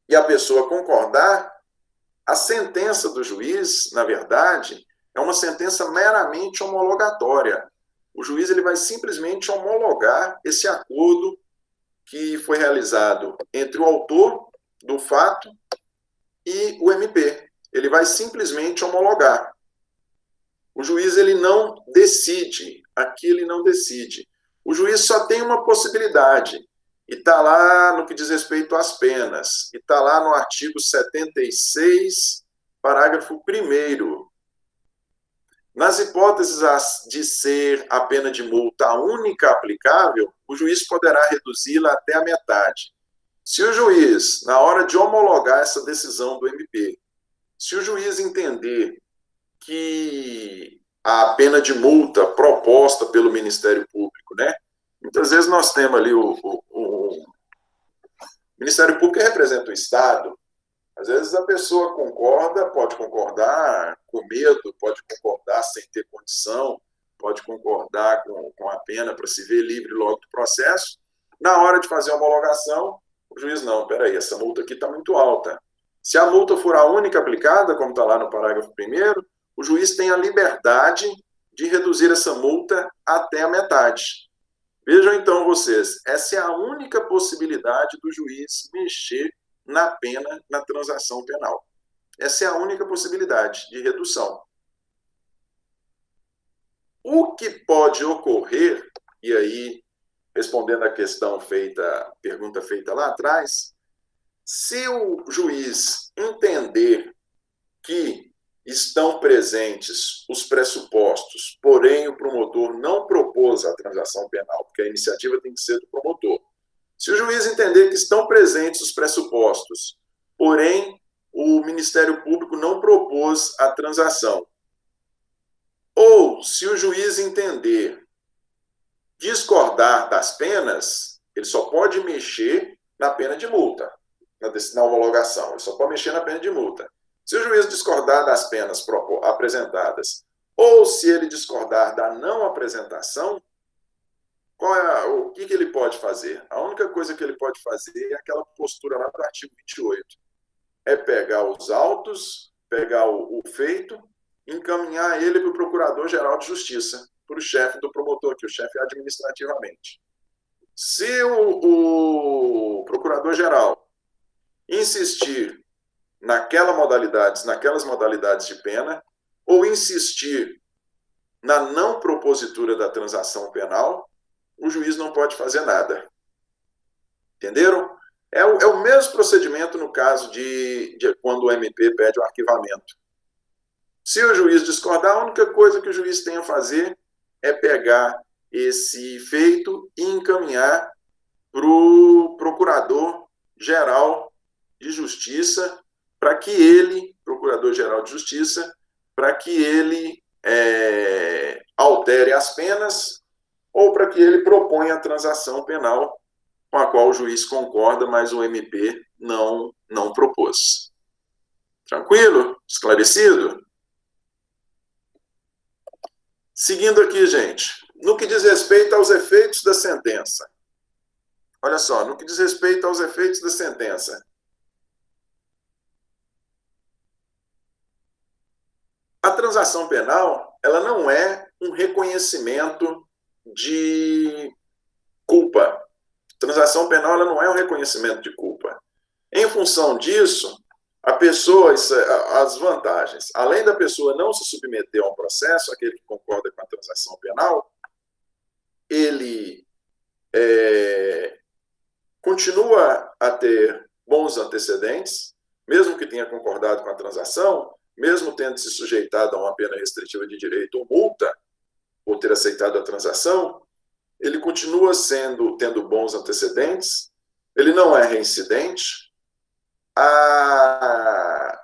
e a pessoa concordar, a sentença do juiz, na verdade, é uma sentença meramente homologatória. O juiz ele vai simplesmente homologar esse acordo que foi realizado entre o autor do fato e o MP. Ele vai simplesmente homologar. O juiz ele não decide, aqui ele não decide. O juiz só tem uma possibilidade, e está lá no que diz respeito às penas, e está lá no artigo 76, parágrafo 1º. Nas hipóteses de ser a pena de multa a única aplicável, o juiz poderá reduzi-la até a metade. Se o juiz, na hora de homologar essa decisão do MP, se o juiz entender que a pena de multa proposta pelo Ministério Público, né? Muitas vezes nós temos ali o Ministério Público que representa o Estado. Às vezes a pessoa concorda, pode concordar com medo, pode concordar sem ter condição, pode concordar com a pena para se ver livre logo do processo. Na hora de fazer a homologação, o juiz, não, peraí, essa multa aqui está muito alta. Se a multa for a única aplicada, como está lá no parágrafo 1º, o juiz tem a liberdade de reduzir essa multa até a metade. Vejam então vocês, essa é a única possibilidade do juiz mexer na pena, na transação penal. Essa é a única possibilidade de redução. O que pode ocorrer, e aí, respondendo à pergunta feita lá atrás, se o juiz entender que estão presentes os pressupostos, porém o promotor não propôs a transação penal, porque a iniciativa tem que ser do promotor. Se o juiz entender que estão presentes os pressupostos, porém o Ministério Público não propôs a transação, ou se o juiz entender discordar das penas, ele só pode mexer na pena de multa, na homologação, ele só pode mexer na pena de multa. Se o juiz discordar das penas apresentadas, ou se ele discordar da não apresentação, o que ele pode fazer? A única coisa que ele pode fazer é aquela postura lá do artigo 28. É pegar os autos, pegar o feito, encaminhar ele para o Procurador-Geral de Justiça, para o chefe do promotor aqui, o chefe administrativamente. Se o Procurador-Geral insistir naquelas modalidades de pena, ou insistir na não propositura da transação penal, o juiz não pode fazer nada. Entenderam? É o mesmo procedimento no caso de quando o MP pede o arquivamento. Se o juiz discordar, a única coisa que o juiz tem a fazer é pegar esse feito e encaminhar para o Procurador-Geral de Justiça, para que ele, Procurador-Geral de Justiça, para que ele altere as penas, ou para que ele proponha a transação penal com a qual o juiz concorda, mas o MP não propôs. Tranquilo? Esclarecido? Seguindo aqui, gente, no que diz respeito aos efeitos da sentença. Olha só, no que diz respeito aos efeitos da sentença. A transação penal, ela não é um reconhecimento de culpa. Transação penal, ela não é um reconhecimento de culpa. Em função disso, a pessoa, as vantagens, além da pessoa não se submeter a um processo, aquele que concorda com a transação penal, ele continua a ter bons antecedentes, mesmo que tenha concordado com a transação, mesmo tendo se sujeitado a uma pena restritiva de direito ou multa, por ter aceitado a transação, ele continua tendo bons antecedentes, ele não é reincidente, a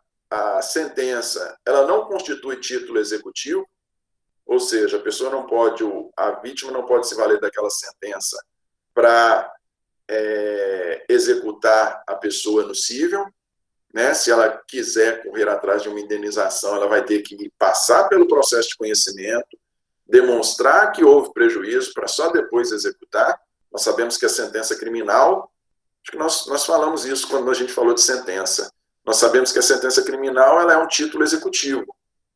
sentença, ela não constitui título executivo, ou seja, a vítima não pode se valer daquela sentença para executar a pessoa no cível, né? Se ela quiser correr atrás de uma indenização, ela vai ter que passar pelo processo de conhecimento, demonstrar que houve prejuízo para só depois executar. Nós sabemos que a sentença criminal, acho que nós falamos isso quando a gente falou de sentença, nós sabemos que a sentença criminal ela é um título executivo.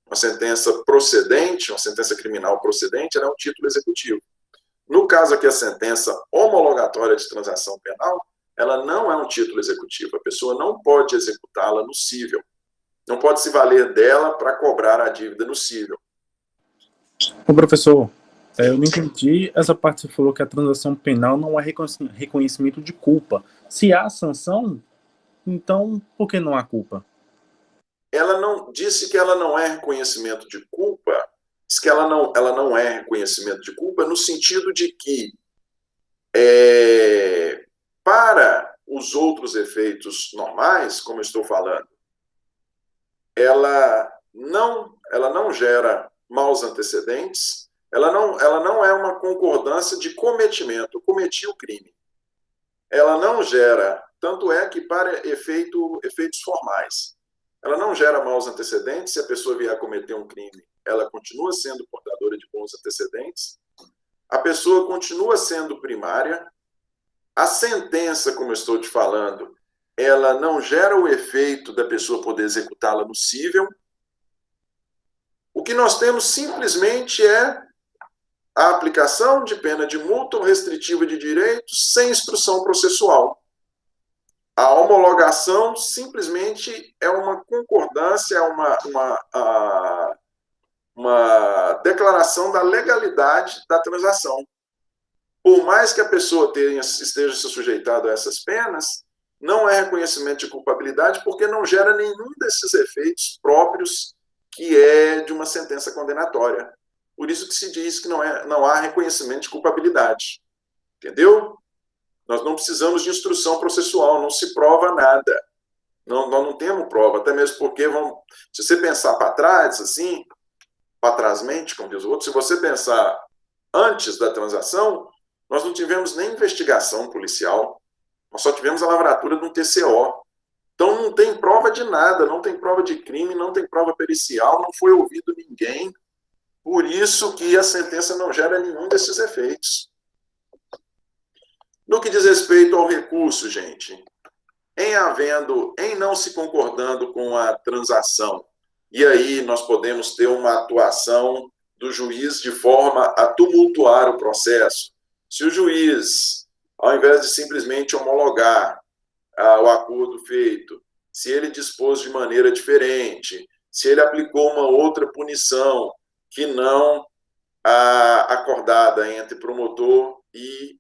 Uma sentença procedente, uma sentença criminal procedente, ela é um título executivo. No caso aqui, a sentença homologatória de transação penal, ela não é um título executivo. A pessoa não pode executá-la no cível. Não pode se valer dela para cobrar a dívida no cível. Ô, professor, eu não entendi essa parte que você falou que a transação penal não é reconhecimento de culpa. Se há sanção, então por que não há culpa? Ela não disse que ela não é reconhecimento de culpa, diz que ela não é reconhecimento de culpa no sentido de que para os outros efeitos normais, como eu estou falando, ela não gera maus antecedentes, ela não é uma concordância de cometimento, eu cometi o crime. Ela não gera, tanto é que para efeitos formais, ela não gera maus antecedentes. Se a pessoa vier a cometer um crime, ela continua sendo portadora de bons antecedentes, a pessoa continua sendo primária, a sentença, como eu estou te falando, ela não gera o efeito da pessoa poder executá-la no cível. O que nós temos simplesmente é a aplicação de pena de multa ou restritiva de direitos sem instrução processual. A homologação simplesmente é uma concordância, é uma declaração da legalidade da transação. Por mais que a pessoa esteja se sujeitado a essas penas, não é reconhecimento de culpabilidade, porque não gera nenhum desses efeitos próprios que é de uma sentença condenatória. Por isso que se diz que não há reconhecimento de culpabilidade. Entendeu? Nós não precisamos de instrução processual, não se prova nada. Nós não temos prova, até mesmo porque, se você pensar para trás, assim, para trásmente, como diz o outro, se você pensar antes da transação, nós não tivemos nem investigação policial, nós só tivemos a lavratura de um TCO. Então não tem prova de nada, não tem prova de crime, não tem prova pericial, não foi ouvido ninguém. Por isso que a sentença não gera nenhum desses efeitos. No que diz respeito ao recurso, gente, em não se concordando com a transação, e aí nós podemos ter uma atuação do juiz de forma a tumultuar o processo. Se o juiz, ao invés de simplesmente homologar o acordo feito, se ele dispôs de maneira diferente, se ele aplicou uma outra punição que não a acordada entre promotor e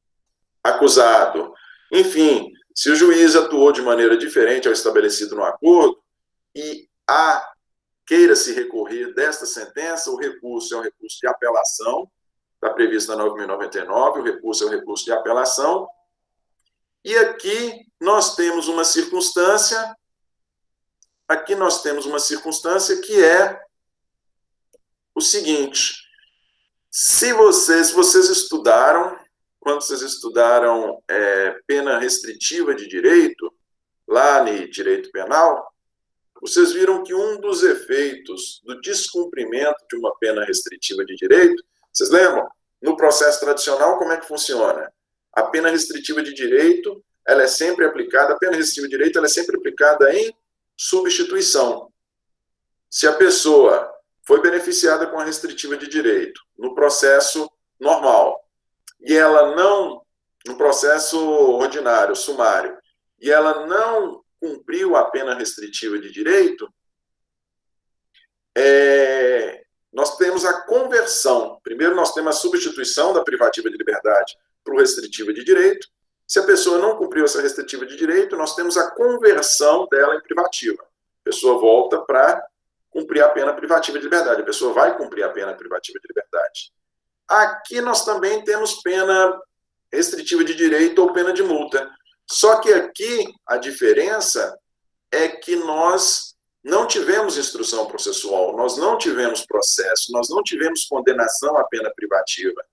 acusado, enfim, se o juiz atuou de maneira diferente ao estabelecido no acordo e queira-se recorrer desta sentença, o recurso é um recurso de apelação, está previsto na 9.099, o recurso é um recurso de apelação. E aqui nós temos uma circunstância, que é o seguinte: se vocês estudaram, quando vocês estudaram pena restritiva de direito, lá no direito penal, vocês viram que um dos efeitos do descumprimento de uma pena restritiva de direito, vocês lembram? No processo tradicional, como é que funciona? A pena restritiva de direito, ela é sempre aplicada, a pena restritiva de direito, ela é sempre aplicada em substituição. Se a pessoa foi beneficiada com a restritiva de direito no processo normal, e ela não, no processo ordinário, sumário, e ela não cumpriu a pena restritiva de direito, nós temos a conversão. Primeiro, nós temos a substituição da privativa de liberdade para o restritiva de direito. Se a pessoa não cumpriu essa restritiva de direito, nós temos a conversão dela em privativa. A pessoa volta para cumprir a pena privativa de liberdade. A pessoa vai cumprir a pena privativa de liberdade. Aqui nós também temos pena restritiva de direito ou pena de multa. Só que aqui a diferença é que nós não tivemos instrução processual, nós não tivemos processo, nós não tivemos condenação à pena privativa.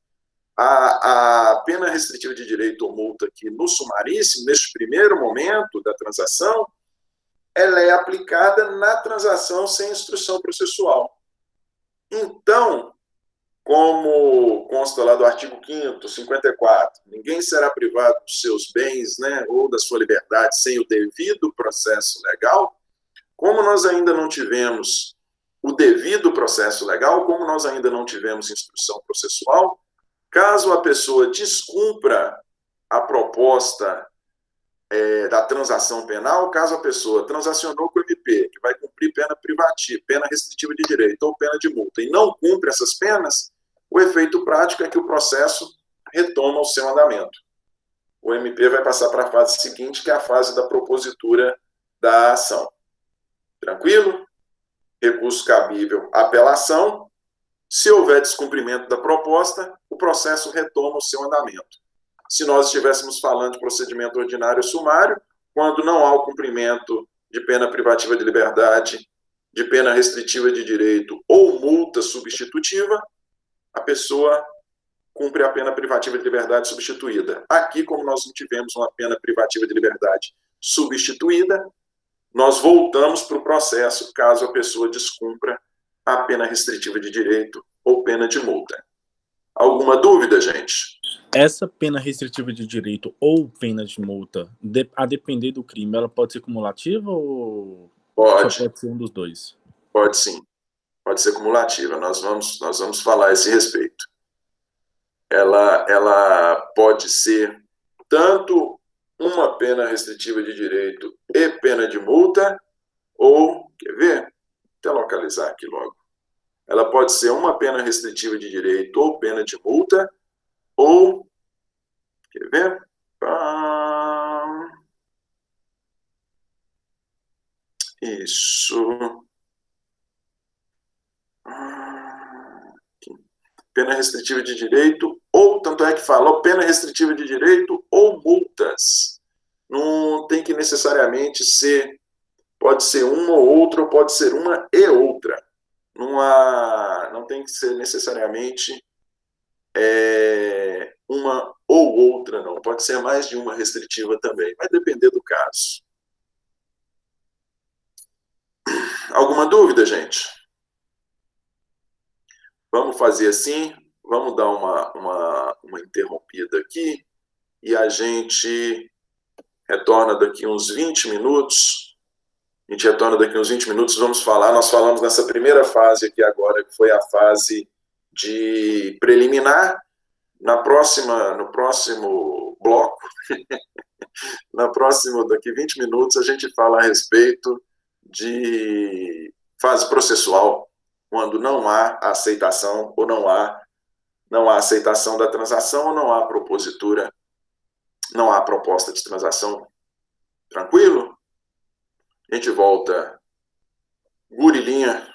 A pena restritiva de direito ou multa aqui no sumaríssimo, neste primeiro momento da transação, ela é aplicada na transação sem instrução processual. Então, como consta lá do artigo 5º, 54, ninguém será privado dos seus bens, né, ou da sua liberdade sem o devido processo legal. Como nós ainda não tivemos o devido processo legal, como nós ainda não tivemos instrução processual, caso a pessoa descumpra a proposta da transação penal, caso a pessoa transacionou com o MP, que vai cumprir pena privativa, pena restritiva de direito ou pena de multa, e não cumpre essas penas, o efeito prático é que o processo retoma o seu andamento. O MP vai passar para a fase seguinte, que é a fase da propositura da ação. Tranquilo? Recurso cabível, apelação. Se houver descumprimento da proposta, o processo retoma o seu andamento. Se nós estivéssemos falando de procedimento ordinário sumário, quando não há o cumprimento de pena privativa de liberdade, de pena restritiva de direito ou multa substitutiva, a pessoa cumpre a pena privativa de liberdade substituída. Aqui, como nós não tivemos uma pena privativa de liberdade substituída, nós voltamos para o processo caso a pessoa descumpra a pena restritiva de direito ou pena de multa. Alguma dúvida, gente? Essa pena restritiva de direito ou pena de multa, a depender do crime, ela pode ser cumulativa ou Pode. só pode ser um dos dois? Pode sim. Pode ser cumulativa. Nós vamos falar a esse respeito. Ela pode ser tanto uma pena restritiva de direito e pena de multa, ou, quer ver? Até localizar aqui logo. Ela pode ser uma pena restritiva de direito ou pena de multa, ou, quer ver? Isso. Pena restritiva de direito, ou, tanto é que fala, pena restritiva de direito ou multas. Não tem que necessariamente ser, pode ser uma ou outra, ou pode ser uma e outra. Não tem que ser necessariamente uma ou outra, não. Pode ser mais de uma restritiva também, vai depender do caso. Alguma dúvida, gente? Vamos fazer assim, vamos dar uma interrompida aqui e a gente retorna daqui uns 20 minutos. A gente retorna daqui uns 20 minutos, vamos falar. Nós falamos nessa primeira fase aqui agora, que foi a fase de preliminar. No próximo bloco, daqui 20 minutos, a gente fala a respeito de fase processual, quando não há aceitação ou não há aceitação da transação ou não há propositura, não há proposta de transação. Tranquilo? A gente volta, gurilinha.